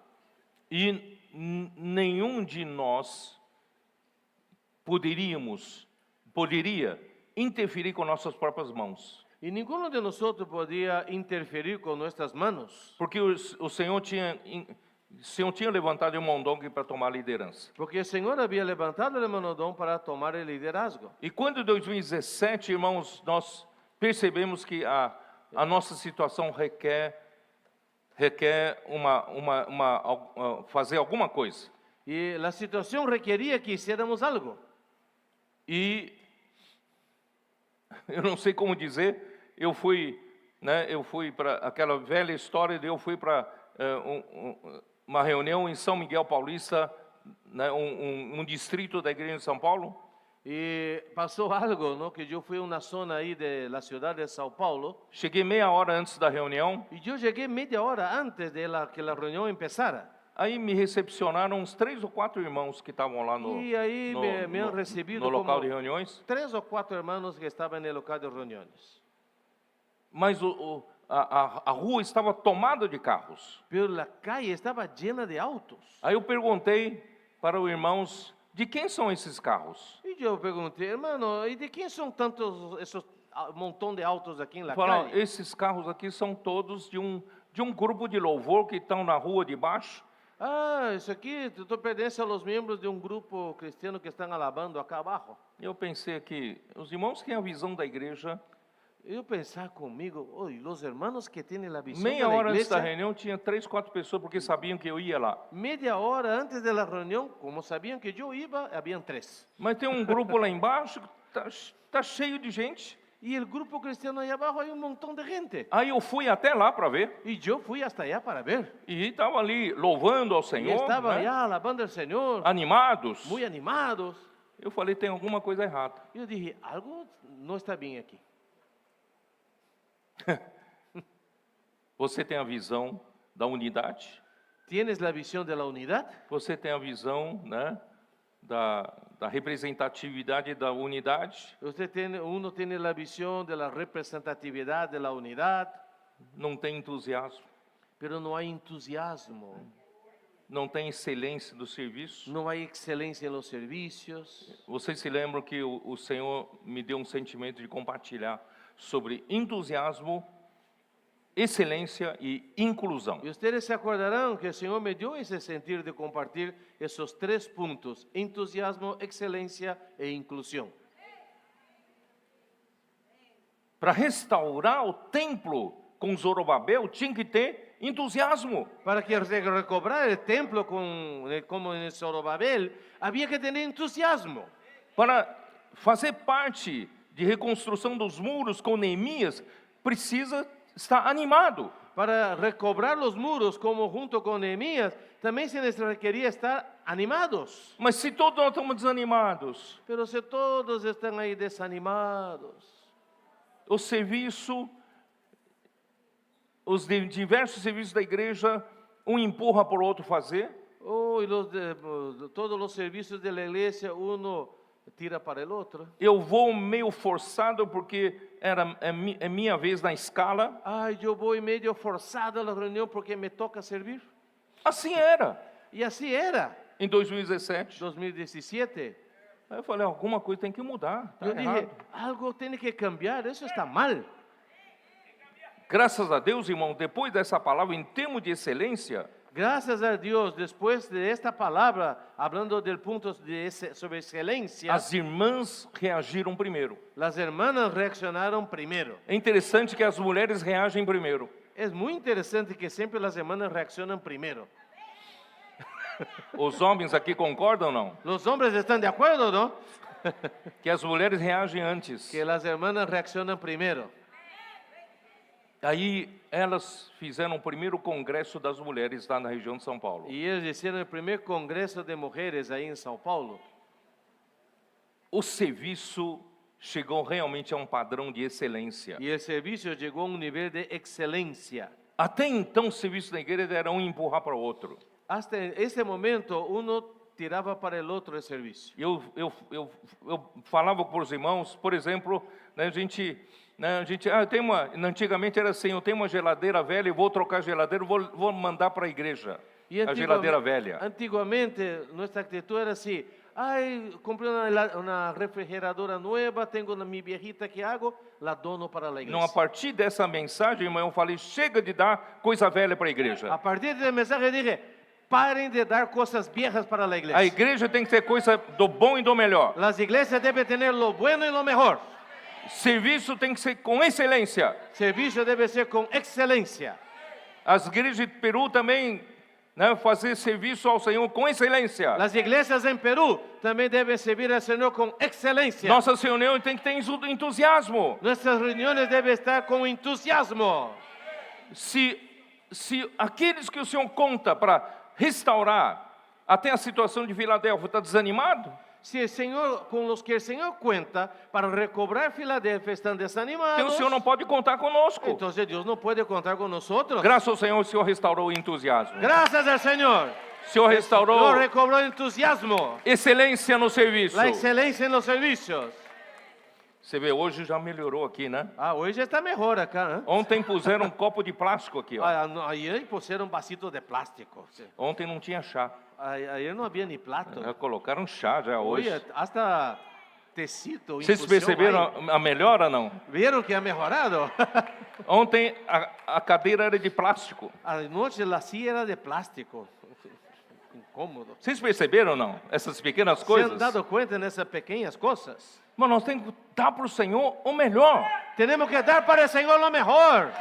S2: E nenhum de nós poderia interferir com nossas próprias mãos.
S3: Y ninguno de nosotros podía interferir con nuestras manos.
S2: Porque o Senhor tinha levantado um Mondong para tomar a liderança.
S3: Porque el Señor había levantado el Manodón para tomar el liderazgo.
S2: E quando em 2017, irmãos, nós percebemos que a nossa situação requer fazer alguma coisa.
S3: Y la situación requería que hiciéramos algo.
S2: E eu não sei como dizer, eu fui para aquela velha história de eu fui para uma reunião em São Miguel Paulista, né, um distrito da igreja de São Paulo.
S3: Y pasó algo, ¿no? Que yo fui a una zona ahí de la ciudad de Sao Paulo.
S2: Cheguei meia hora antes da reunião.
S3: Y yo llegué media hora antes de que la reunión empezara.
S2: Aí me recepcionaram uns 3 ou 4 irmãos que estavam lá
S3: Y ahí me han recibido
S2: no local
S3: como
S2: de reuniões.
S3: 3 o 4 hermanos que estaban en el local de reuniones.
S2: Mas a rua estava tomada de carros.
S3: Pero la calle estaba llena de autos.
S2: Aí eu perguntei para os irmãos, de quem são esses carros?
S3: Y yo pregunté, hermano, ¿y de quién son tantos esos montón de autos aquí en la
S2: Falaram,
S3: calle?
S2: esses carros aqui são todos de um grupo de louvor que estão na rua de baixo.
S3: Ah, eso aquí, tú perteneces a los miembros de un grupo cristiano que están alabando acá abajo.
S2: Eu pensei que os irmãos têm a visão da igreja.
S3: Yo pensaba conmigo, oye, los hermanos que tienen la visión de
S2: Meia
S3: la
S2: hora antes da
S3: iglesia,
S2: reunião tinha 3, 4 pessoas porque sabiam que eu ia lá.
S3: media hora antes de la reunión, como sabían que yo iba, habían 3.
S2: Mas tem um grupo lá embaixo que tá cheio de gente.
S3: Y el grupo cristiano allá abajo hay un montón de gente.
S2: Aí eu fui até lá para ver
S3: Y yo fui hasta allá para ver.
S2: e estava ali louvando ao
S3: Y
S2: Senhor,
S3: estaban
S2: né?
S3: allá alabando al Señor,
S2: Animados.
S3: muy animados.
S2: Eu falei, tem alguma coisa errada.
S3: Yo dije, algo no está bien aquí.
S2: Você tem a visão da unidade?
S3: ¿Tienes la visión de la unidad?
S2: Você tem a visão, né, da representatividade da unidade?
S3: Uno tiene la visión de la representatividad de la unidad,
S2: Não tem entusiasmo,
S3: pero no hay entusiasmo,
S2: não tem excelência do serviço.
S3: no hay excelencia en los servicios.
S2: Vocês se lembram que o Senhor me deu um sentimento de compartilhar sobre entusiasmo, excelência e inclusão.
S3: Y ustedes se acordarán que el Señor me dio ese sentir de compartir esos 3 puntos: entusiasmo, excelencia e inclusión.
S2: Para restaurar o templo com Zorobabel, tinha que ter entusiasmo.
S3: Para que recobrar el templo como en el Zorobabel, había que tener entusiasmo.
S2: Para fazer parte de reconstrução dos muros com Neemias, precisa estar animado.
S3: Para recobrar los muros como junto con Nehemías, también se les requería estar animados.
S2: Mas se todos nós estamos desanimados,
S3: Pero si todos están ahí desanimados,
S2: o serviço, os diversos serviços da igreja, um empurra para o outro fazer,
S3: todos los servicios de la iglesia uno tira para el otro.
S2: eu vou meio forçado porque é minha vez na escala.
S3: Ay, yo voy medio forzado a la reunión porque me toca servir.
S2: Assim era
S3: Y así era,
S2: em 2017.
S3: 2017.
S2: Aí eu falei, alguma coisa tem que mudar, tá
S3: Yo dije,
S2: errado.
S3: algo tiene que cambiar, eso está mal.
S2: Graças a Deus, irmão, depois dessa palavra, em termos de excelência,
S3: Gracias a Dios, después de esta palabra, hablando del punto sobre excelencia,
S2: as irmãs reagiram primeiro.
S3: las hermanas reaccionaron primero.
S2: É interessante que as mulheres reagem primeiro.
S3: Es muy interesante que siempre las hermanas reaccionan primero.
S2: Os homens aqui concordam ou não?
S3: Los hombres están de acuerdo, ¿no?
S2: Que as mulheres reagem antes.
S3: Que las hermanas reaccionan primero.
S2: Aí elas fizeram o primeiro congresso das mulheres lá na região de São Paulo.
S3: Y ellos hicieron el primer congreso de mujeres ahí en Sao Paulo.
S2: O serviço chegou realmente a um padrão de excelência.
S3: Y el servicio llegó a un nivel de excelencia.
S2: Até então o serviço da igreja era um empurrar para o outro.
S3: hasta ese momento uno tirava para el outro el serviço.
S2: Eu falava para os irmãos, por exemplo, né, eu tenho antigamente era assim, eu tenho uma geladeira velha e vou trocar a geladeira, vou mandar para a igreja, a geladeira velha.
S3: Antigamente, nuestra actitud era assim, ai, comprei uma refrigeradora nova, tenho na minha viejita que hago, la dono para a igreja.
S2: Não, a partir dessa mensagem, irmão, eu falei, chega de dar coisa velha para a igreja.
S3: A partir dessa mensagem eu dije, parem de dar coisas viejas para a igreja.
S2: A igreja tem que ter coisa do bom e do melhor.
S3: Las iglesias deben tener lo bueno y lo mejor.
S2: Serviço tem que ser com excelência.
S3: Servicio debe ser con excelencia.
S2: As igrejas de Peru também, né, fazer serviço ao Senhor com excelência.
S3: Las iglesias en Perú también deben servir al Señor con excelencia.
S2: Nossas reuniões tem que ter entusiasmo.
S3: Nuestras reuniones deben estar con entusiasmo.
S2: Se aqueles que o Senhor conta para restaurar até a situação de Filadélfia está desanimado,
S3: Si el Señor, con los que el Señor cuenta para recobrar Filadelfia están
S2: então o
S3: desanimados,
S2: Senhor não pode contar conosco.
S3: entonces Dios no puede contar con nosotros.
S2: Graças ao Senhor, o Senhor restaurou o entusiasmo.
S3: Gracias al Señor.
S2: O Senhor restaurou
S3: Dios recobró el entusiasmo,
S2: excelência no serviço.
S3: la excelencia en los servicios.
S2: Você vê, hoje já melhorou aqui, né?
S3: Ah, hoy ya está mejor acá. ¿Eh?
S2: Ontem puseram um copo de plástico aqui, ó.
S3: Ayer pusieron vasitos de plástico.
S2: Ontem não tinha chá.
S3: Ayer no había ni plato.
S2: Já colocaram chá já hoje.
S3: Hoy hasta tecito.
S2: Vocês
S3: infusión
S2: perceberam
S3: hay.
S2: a melhora, não?
S3: ¿Vieron que ha mejorado?
S2: Ontem a cadeira era de plástico.
S3: Anoche la silla era de plástico. Incómodo.
S2: Vocês perceberam, não? Essas pequenas
S3: ¿Se han
S2: coisas?
S3: dado cuenta nessas pequeñas cosas?
S2: Mas nós temos que dar para o Senhor o melhor.
S3: Tenemos que dar para el Señor lo mejor.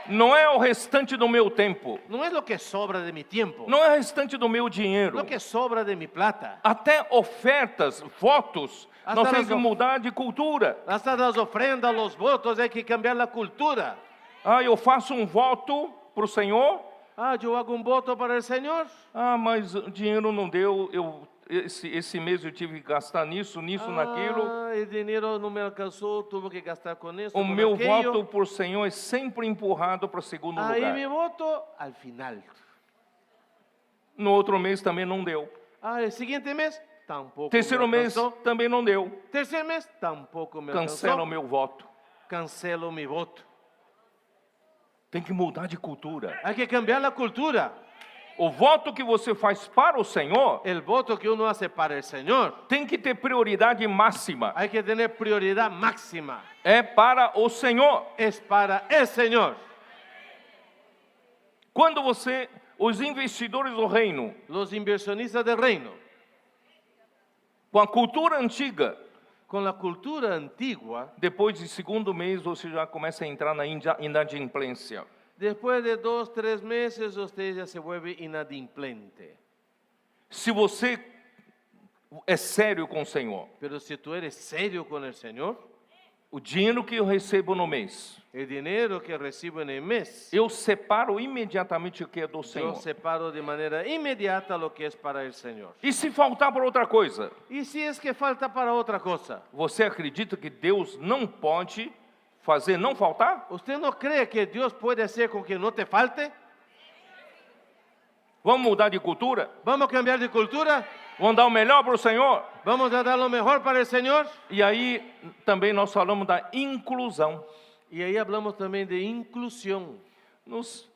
S2: Não é o restante do meu tempo.
S3: No es lo que sobra de mi tiempo.
S2: Não é o restante do meu dinheiro.
S3: Lo que sobra de mi plata.
S2: Até ofertas, votos,
S3: Hasta
S2: nós temos
S3: las
S2: que mudar de cultura.
S3: Hasta las ofrendas, los votos, hay que cambiar la cultura.
S2: Ah, eu faço um voto para o Senhor.
S3: Ah, yo hago un voto para el Señor.
S2: Ah, mas o dinheiro não deu. Esse mês eu tive que gastar nisso, naquilo.
S3: Ah, el dinero no me alcanzó, tuve que gastar con eso,
S2: O
S3: con
S2: meu
S3: aquello.
S2: voto por Senhor é sempre empurrado para segundo
S3: Ahí
S2: lugar.
S3: mi voto al final.
S2: No outro mês também não deu.
S3: Ah, el siguiente mes tampoco
S2: Terceiro
S3: me
S2: mês
S3: alcanzó.
S2: também não deu.
S3: Tercer mes tampoco me
S2: Cancela o
S3: alcanzó.
S2: meu voto.
S3: Cancelo mi voto.
S2: Tem que mudar de cultura.
S3: Hay que cambiar la cultura.
S2: O voto que você faz para o Senhor
S3: El voto que uno hace para el Señor
S2: tem que ter prioridade máxima.
S3: hay que tener prioridad máxima.
S2: É para o Senhor.
S3: Es para el Señor.
S2: Quando os investidores do reino,
S3: Los inversionistas del reino,
S2: com a cultura antiga,
S3: con la cultura antigua,
S2: depois de segundo mês você já começa a entrar na inadimplência.
S3: después de 2, 3 meses usted ya se vuelve inadimplente.
S2: Se você é sério com o Senhor,
S3: Pero si tú eres serio con el Señor,
S2: o dinheiro que eu recebo no mês,
S3: el dinero que recibo en el mes,
S2: eu separo imediatamente o que é do
S3: yo
S2: Senhor.
S3: separo de manera inmediata lo que es para el Señor.
S2: E se faltar por outra coisa,
S3: Y si es que falta para otra cosa,
S2: você acredita que Deus não pode fazer não faltar?
S3: ¿usted no cree que Dios puede hacer con que no te falte?
S2: Vamos mudar de cultura?
S3: ¿Vamos a cambiar de cultura?
S2: Vamos dar o melhor para o Senhor?
S3: ¿Vamos a dar lo mejor para el Señor?
S2: E aí também nós falamos da inclusão.
S3: Y ahí hablamos también de inclusión.
S2: Nos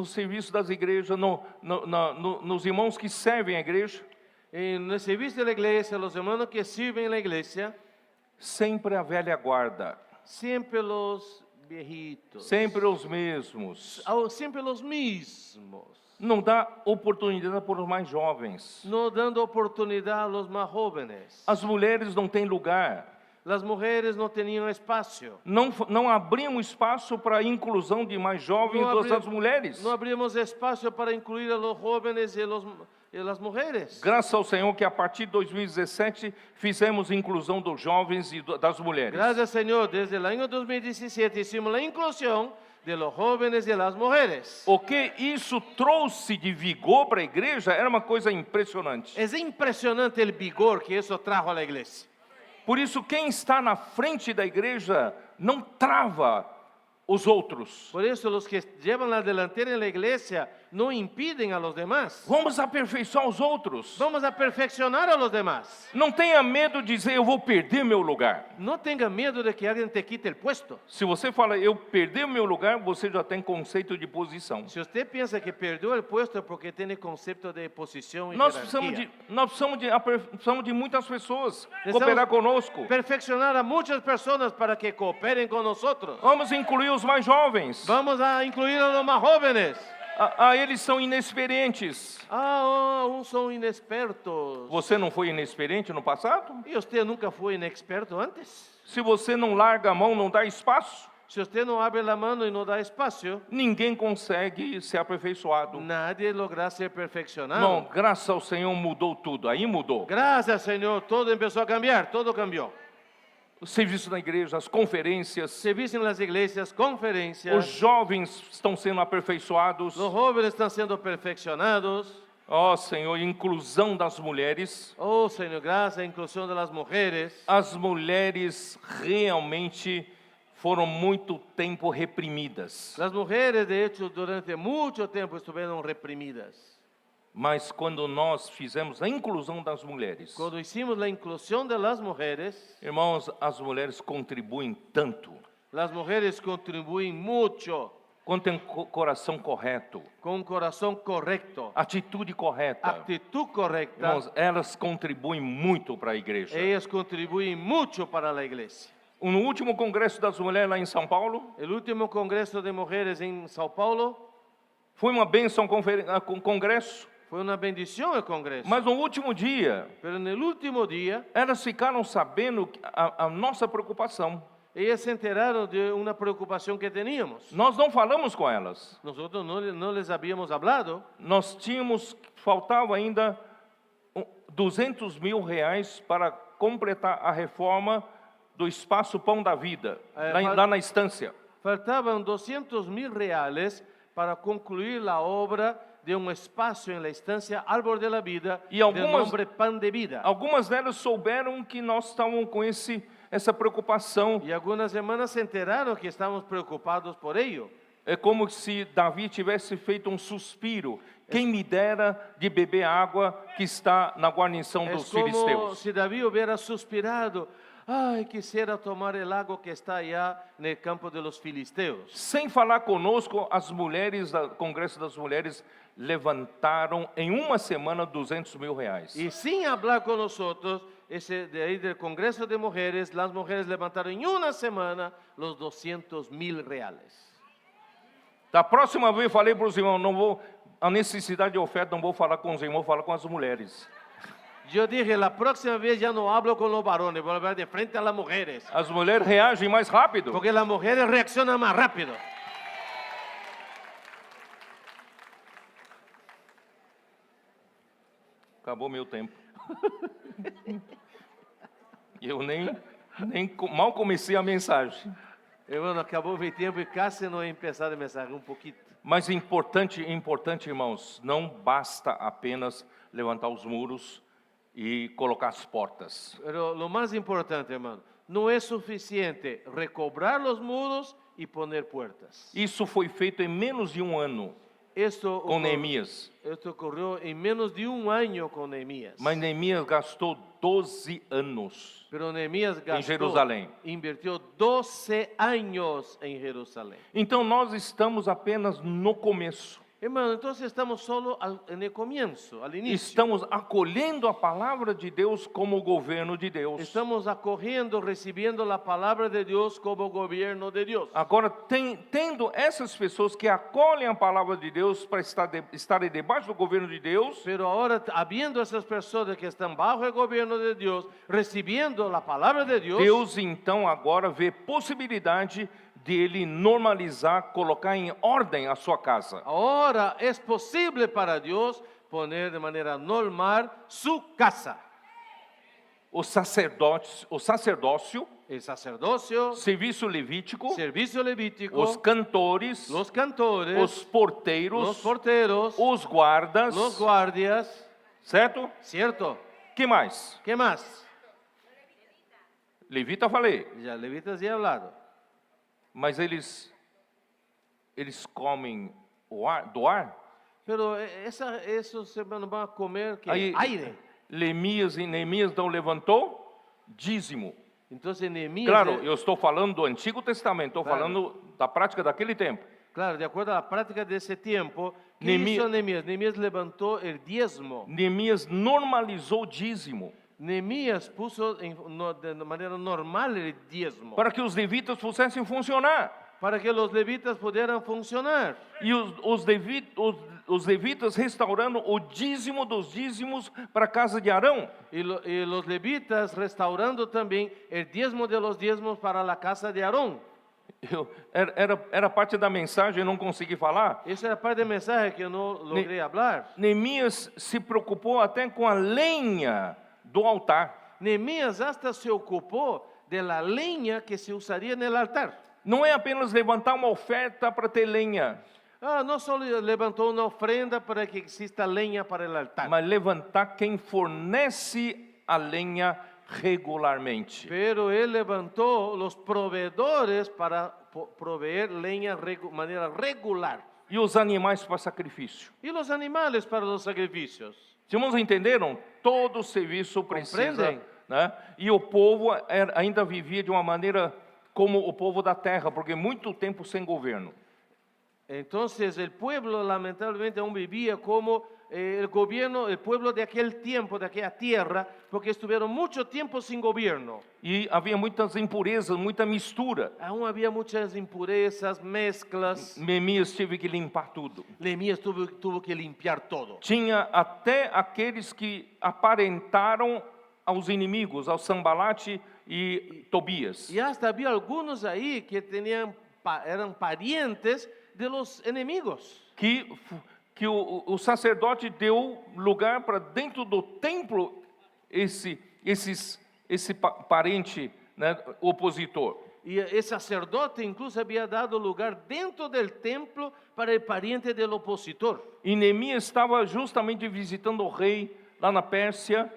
S2: serviços das igrejas, nos irmãos que servem a igreja,
S3: En el servicio de la iglesia, los hermanos que sirven en la iglesia,
S2: sempre a velha guarda,
S3: siempre los viejitos,
S2: sempre os mesmos.
S3: siempre los mismos,
S2: Não dá oportunidade para os mais jovens.
S3: no dando oportunidad a los más jóvenes.
S2: As mulheres não têm lugar.
S3: Las mujeres no tenían espacio.
S2: Não abriam espaço para a inclusão de mais jovens das mulheres.
S3: No abrimos espacio para incluir a los jóvenes y las mujeres.
S2: Graças ao Senhor que a partir de 2017 fizemos inclusão dos jovens e das mulheres.
S3: Gracias, Señor. Desde el año 2017 hicimos la inclusión de los jóvenes y de las mujeres.
S2: O que isso trouxe de vigor para a igreja era uma coisa impressionante.
S3: Es impresionante el vigor que eso trajo a la iglesia.
S2: Por isso, quem está na frente da igreja não trava os outros.
S3: Por eso los que llevan la delantera en la iglesia no impiden a los demás.
S2: Vamos aperfeiçoar os outros.
S3: Vamos a perfeccionar a los demás.
S2: Não tenha medo de dizer, eu vou perder meu lugar.
S3: No tenga miedo de que alguien te quite el puesto.
S2: Se você fala, eu perdi o meu lugar, você já tem conceito de posição.
S3: Si usted piensa que perdió el puesto es porque tiene concepto de posición y
S2: Nós
S3: jerarquía.
S2: precisamos de muitas pessoas
S3: Precisamos
S2: cooperar conosco.
S3: perfeccionar a muchas personas para que cooperen con nosotros.
S2: Vamos incluir os mais jovens.
S3: Vamos a incluir a los más jóvenes.
S2: Eles são inexperientes.
S3: Uns son inexpertos.
S2: Você não foi inexperiente no passado?
S3: ¿Y usted nunca fue inexperto antes?
S2: Se você não larga a mão, não dá espaço,
S3: Si usted no abre la mano y no da espacio,
S2: ninguém consegue ser aperfeiçoado.
S3: nadie logra ser perfeccionado.
S2: Não, graças ao Senhor mudou tudo. Aí mudou.
S3: Gracias, Señor, todo empezó a cambiar, todo cambió.
S2: O serviço na igreja, as conferências,
S3: Servicio en las iglesias,
S2: os
S3: conferencias,
S2: jovens estão sendo aperfeiçoados.
S3: los jóvenes están siendo perfeccionados.
S2: Ó Senhor, inclusão das mulheres.
S3: Oh, Señor, gracias, inclusión de las mujeres.
S2: As mulheres realmente foram muito tempo reprimidas.
S3: Las mujeres, de hecho, durante mucho tiempo estuvieron reprimidas.
S2: Mas quando nós fizemos a inclusão das mulheres,
S3: Cuando hicimos la inclusión de las mujeres,
S2: irmãos, as mulheres contribuem tanto.
S3: las mujeres contribuyen mucho
S2: Quando tem coração correto,
S3: con un corazón correcto,
S2: atitude correta,
S3: actitud correcta.
S2: irmãos, elas contribuem muito para a igreja.
S3: Ellas contribuyen mucho para la iglesia.
S2: No último congresso das mulheres lá em São Paulo,
S3: El último congreso de mujeres en Sao Paulo
S2: foi uma bênção congresso,
S3: fue una bendición el congreso.
S2: mas no último dia,
S3: Pero en el último día,
S2: elas ficaram sabendo a nossa preocupação.
S3: ellas se enteraron de una preocupación que teníamos.
S2: Nós não falamos com elas.
S3: Nosotros no les habíamos hablado.
S2: Nós faltava ainda R$200 mil para completar a reforma do Espaço Pão da Vida, lá na estância.
S3: Faltaban 200,000 reales para concluir la obra de un espacio en la estancia Árbol de la Vida,
S2: Y
S3: de
S2: algumas-
S3: nombre Pan de Vida.
S2: Algumas delas souberam que nós estávamos com essa preocupação.
S3: Y algunas hermanas se enteraron que estamos preocupados por ello.
S2: É como se Davi tivesse feito suspiro. Quem me dera de beber água que está na guarnição
S3: Es
S2: dos
S3: como
S2: filisteus.
S3: si David hubiera suspirado. Ay, quisiera tomar el agua que está allá en el campo de los filisteos.
S2: Sem falar conosco, as mulheres do Congresso das Mulheres levantaram em uma semana R$200 mil.
S3: Y sin hablar con nosotros, de ahí del Congreso de Mujeres, las mujeres levantaron en una semana los 200,000 reales.
S2: Da próxima vez eu falei para os irmãos, não vou, a necessidade de oferta não vou falar com os irmãos, vou falar com as mulheres.
S3: Yo dije, la próxima vez ya no hablo con los varones, voy a hablar de frente a las mujeres.
S2: As mulheres reagem mais rápido.
S3: Porque las mujeres reaccionan más rápido.
S2: Acabou meu tempo. Eu mal comecei a mensagem.
S3: Y bueno, acabó mi tiempo y casi no he empezado el mensaje, un poquito.
S2: Mas importante, irmãos, não basta apenas levantar os muros e colocar as portas.
S3: Pero lo más importante, hermano, no es suficiente recobrar los muros y poner puertas.
S2: Isso foi feito em menos de um ano com Neemias.
S3: Esto ocurrió en menos de un año con Nehemías.
S2: Mas Neemias gastou 12 anos.
S3: Pero Nehemías gastó,
S2: Jerusalém.
S3: invirtió 12 años en Jerusalén.
S2: Então nós estamos apenas no começo.
S3: Hermano, entonces estamos solo en el comienzo, al inicio.
S2: Estamos acolhendo a palavra de Deus como governo de Deus.
S3: Estamos acogiendo, recibiendo la palabra de Dios como gobierno de Dios.
S2: Agora, tendo essas pessoas que acolhem a palavra de Deus para estarem debaixo do governo de Deus,
S3: Pero ahora, habiendo esas personas que están bajo el gobierno de Dios, recibiendo la palabra de Dios,
S2: Deus então agora vê possibilidade de ele normalizar, colocar em ordem a sua casa.
S3: ahora es posible para Dios poner de manera normal su casa.
S2: O sacerdócio,
S3: El sacerdocio,
S2: serviço levítico,
S3: servicio levítico,
S2: os cantores,
S3: los cantores,
S2: os porteiros,
S3: los porteros,
S2: os guardas,
S3: los guardias,
S2: certo?
S3: ¿cierto?
S2: Que mais?
S3: ¿Qué más?
S2: Levita falei,
S3: Ya levitas ya he hablado.
S2: mas eles comem do ar?
S3: Pero esos hermanos van a comer ¿qué?
S2: Aí,
S3: Aire.
S2: Neemias então levantou dízimo.
S3: Entonces Nehemías,
S2: Claro, eu estou falando do Antigo Testamento, estou
S3: Claro.
S2: falando da prática daquele tempo.
S3: claro, de acuerdo a la práctica de ese tiempo, ¿qué
S2: Nehemías-
S3: hizo Nehemías? Nehemías levantó el diezmo.
S2: Neemias normalizou o dízimo
S3: Nehemías puso de manera normal el diezmo
S2: para que os levitas pudessem funcionar.
S3: para que los levitas pudieran funcionar.
S2: E os levitas restaurando o dízimo dos dízimos para a casa de Arão.
S3: Y los levitas restaurando también el diezmo de los diezmos para la casa de Aarón.
S2: Era parte da mensagem, eu não consegui falar.
S3: Esa era parte del mensaje que yo no logré hablar.
S2: Neemias se preocupou até com a lenha do altar.
S3: Nehemías hasta se ocupó de la leña que se usaría en el altar.
S2: Não é apenas levantar uma oferta para ter lenha,
S3: No solo levantó una ofrenda para que exista leña para el altar,
S2: mas levantar quem fornece a lenha regularmente.
S3: pero él levantó los proveedores para proveer leña de manera regular.
S2: E os animais para sacrifício.
S3: Y los animales para los sacrificios.
S2: Os irmãos entenderam? Todo serviço precisa,
S3: Compreendem?
S2: né? E o povo ainda vivia de uma maneira como o povo da terra, porque muito tempo sem governo.
S3: Entonces el pueblo lamentablemente aún vivía como el gobierno, el pueblo de aquel tiempo, de aquella tierra, porque estuvieron mucho tiempo sin gobierno.
S2: E havia muitas impurezas, muita mistura.
S3: Aún había muchas impurezas, mezclas.
S2: Neemias teve que limpar tudo.
S3: Nehemías tuvo que limpiar todo.
S2: Tinha até aqueles que aparentaram aos inimigos, ao Sambalate e Tobias.
S3: Y hasta había algunos ahí que eran parientes de los enemigos.
S2: Que o sacerdote deu lugar para dentro do templo esse parente, né, opositor.
S3: Y el sacerdote incluso había dado lugar dentro del templo para el pariente del opositor.
S2: E Neemias estava justamente visitando o rei lá na Pérsia,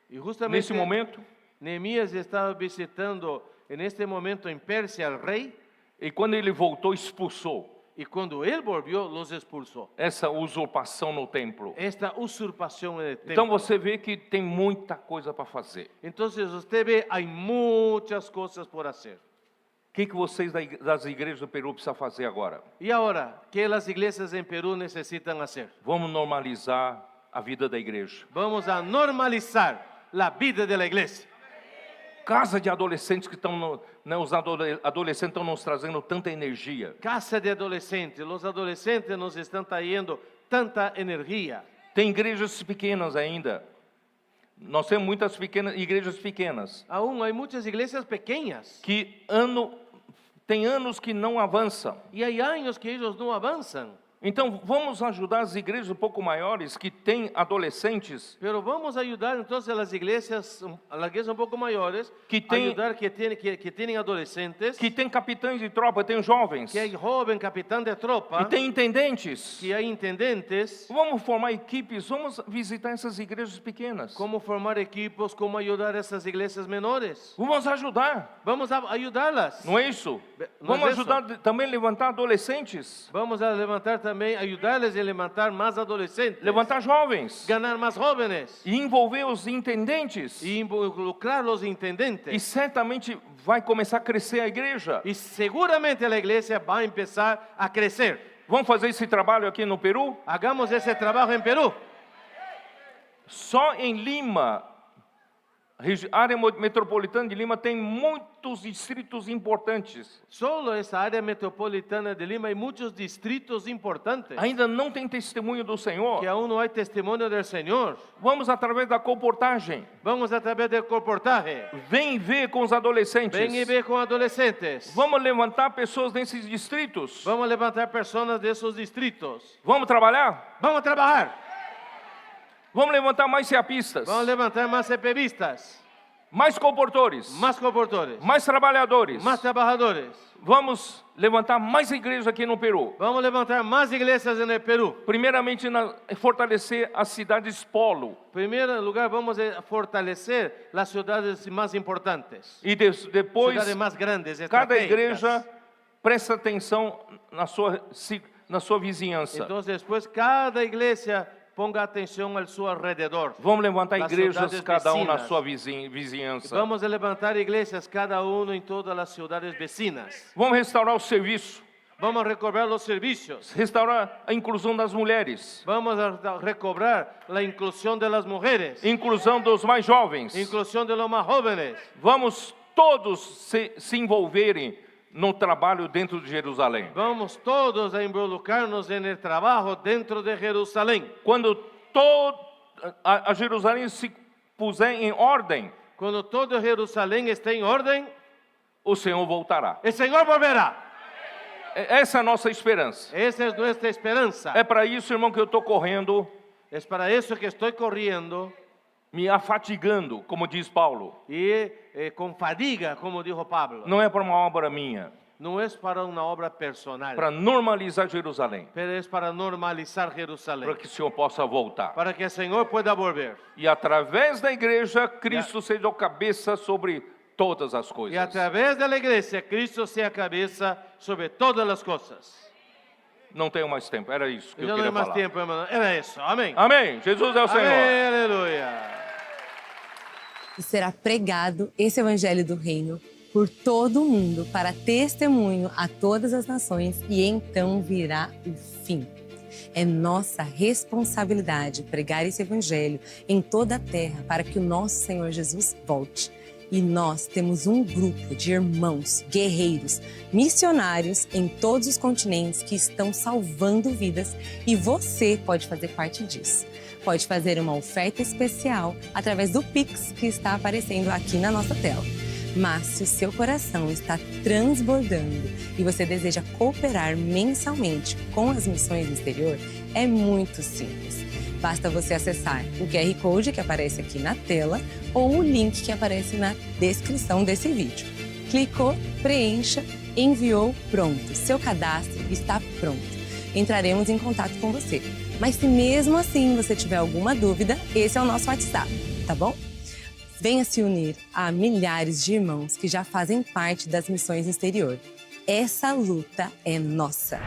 S3: Y justamente
S2: nesse momento,
S3: Nehemías estaba visitando en este momento en Persia al rey,
S2: e quando ele voltou, expulsou
S3: y cuando él volvió los expulsó.
S2: essa usurpação no templo.
S3: Esta usurpación en el templo.
S2: Então você vê que tem muita coisa para fazer.
S3: Entonces usted ve, hay muchas cosas por hacer.
S2: O que vocês das igrejas do Peru precisam fazer agora?
S3: Y ahora, ¿qué las iglesias en Perú necesitan hacer?
S2: Vamos normalizar a vida da igreja.
S3: Vamos a normalizar la vida de la iglesia.
S2: Casa de adolescentes que estão, os adolescentes estão nos trazendo tanta energia.
S3: Casa de adolescentes, los adolescentes nos están trayendo tanta energía.
S2: Tem igrejas pequenas ainda. Nós temos muitas igrejas pequenas
S3: Aún hay muchas iglesias pequeñas
S2: que tem anos que não avançam.
S3: y hay años que ellos no avanzan.
S2: Então vamos ajudar as igrejas um pouco maiores que têm adolescentes
S3: Pero vamos a ayudar entonces a las iglesias un poco mayores,
S2: Que
S3: a
S2: tem-
S3: ayudar que tienen adolescentes,
S2: que têm capitães de tropa, tem jovens
S3: que hay joven capitán de tropa,
S2: e tem intendentes.
S3: que hay intendentes.
S2: Vamos formar equipes, vamos visitar essas igrejas pequenas.
S3: Cómo formar equipos, cómo ayudar a esas iglesias menores.
S2: Vamos ajudar,
S3: Vamos a ayudarlas.
S2: não é isso?
S3: Não
S2: Vamos
S3: é isso?
S2: ajudar também a levantar adolescentes,
S3: Vamos a levantar también, ayudarles a levantar más adolescentes,
S2: levantar jovens
S3: ganar más jóvenes
S2: e envolver os intendentes.
S3: y involucrar los
S2: E
S3: intendentes.
S2: certamente vai começar a crescer a igreja.
S3: Y seguramente la iglesia va a empezar a crecer.
S2: Vamos fazer esse trabalho aqui no Peru?
S3: Hagamos ese trabajo en Perú.
S2: Só em Lima, área metropolitana de Lima, tem muitos distritos importantes.
S3: Solo esa área metropolitana de Lima hay muchos distritos importantes
S2: Ainda não tem testemunho do Senhor.
S3: que aún no hay testimonio del Señor.
S2: Vamos através da comportagem.
S3: Vamos a través del comportaje.
S2: Vem ver com os adolescentes.
S3: Ven y ve con adolescentes.
S2: Vamos levantar pessoas nesses distritos.
S3: Vamos a levantar personas de esos distritos.
S2: Vamos trabalhar.
S3: Vamos a trabajar.
S2: Vamos levantar mais ceapistas,
S3: Vamos a levantar más CPVistas,
S2: mais comportores,
S3: más comportores,
S2: mais trabalhadores.
S3: más trabajadores.
S2: Vamos levantar mais igrejas aqui no Peru.
S3: Vamos a levantar más iglesias en el Perú.
S2: Primeiramente, fortalecer as cidades polo.
S3: En primer lugar, vamos a fortalecer las ciudades más importantes,
S2: E depois,
S3: ciudades más grandes,
S2: cada
S3: estratégicas.
S2: igreja presta atenção na na sua vizinhança.
S3: Entonces después cada iglesia ponga atención al su alrededor.
S2: Vamos levantar
S3: Las
S2: igrejas,
S3: ciudades
S2: cada um na
S3: vecinas.
S2: sua vizinhança.
S3: Vamos a levantar iglesias cada uno en todas las ciudades vecinas.
S2: Vamos restaurar o serviço,
S3: Vamos a recobrar los servicios.
S2: restaurar a inclusão das mulheres,
S3: Vamos a recobrar la inclusión de las mujeres.
S2: inclusão dos mais jovens.
S3: Inclusión de los más jóvenes.
S2: Vamos todos se envolverem no trabalho dentro de Jerusalém.
S3: Vamos todos a involucrarnos en el trabajo dentro de Jerusalén.
S2: Quando a Jerusalém se puser em ordem,
S3: Cuando todo Jerusalén esté en orden,
S2: o Senhor voltará.
S3: el Señor volverá.
S2: Essa é a nossa esperança.
S3: Esa es nuestra esperanza.
S2: É para isso, irmão, que eu estou correndo,
S3: Es para eso que estoy corriendo
S2: me afatigando, como diz Paulo.
S3: y con fadiga, como dijo Pablo.
S2: Não é para uma obra minha,
S3: No es para una obra personal,
S2: para normalizar Jerusalém,
S3: pero es para normalizar Jerusalén.
S2: para que o Senhor possa voltar.
S3: Para que el Señor pueda volver.
S2: E através da igreja, Cristo seja o cabeça sobre todas as
S3: Y a
S2: coisas.
S3: través de la iglesia, Cristo sea cabeza sobre todas las cosas.
S2: Não tenho mais tempo, era isso que eu
S3: Ya no
S2: queria
S3: hay más
S2: falar.
S3: tiempo, hermano. Era eso. Amén.
S2: Amém. Jesus é o Senhor.
S3: Amén. Aleluya.
S4: E será pregado esse evangelho do reino por todo o mundo para testemunho a todas as nações e então virá o fim. É nossa responsabilidade pregar esse evangelho em toda a terra para que o nosso Senhor Jesus volte. E nós temos um grupo de irmãos, guerreiros, missionários em todos os continentes que estão salvando vidas e você pode fazer parte disso. Pode fazer uma oferta especial através do Pix que está aparecendo aqui na nossa tela. Mas se o seu coração está transbordando e você deseja cooperar mensalmente com as missões no exterior, é muito simples. Basta você acessar o QR Code que aparece aqui na tela ou o link que aparece na descrição desse vídeo. Clicou, preencha, enviou, pronto. Seu cadastro está pronto. Entraremos em contato com você. Mas se mesmo assim você tiver alguma dúvida, esse é o nosso WhatsApp, tá bom? Venha se unir a milhares de irmãos que já fazem parte das missões no exterior. Essa luta é nossa.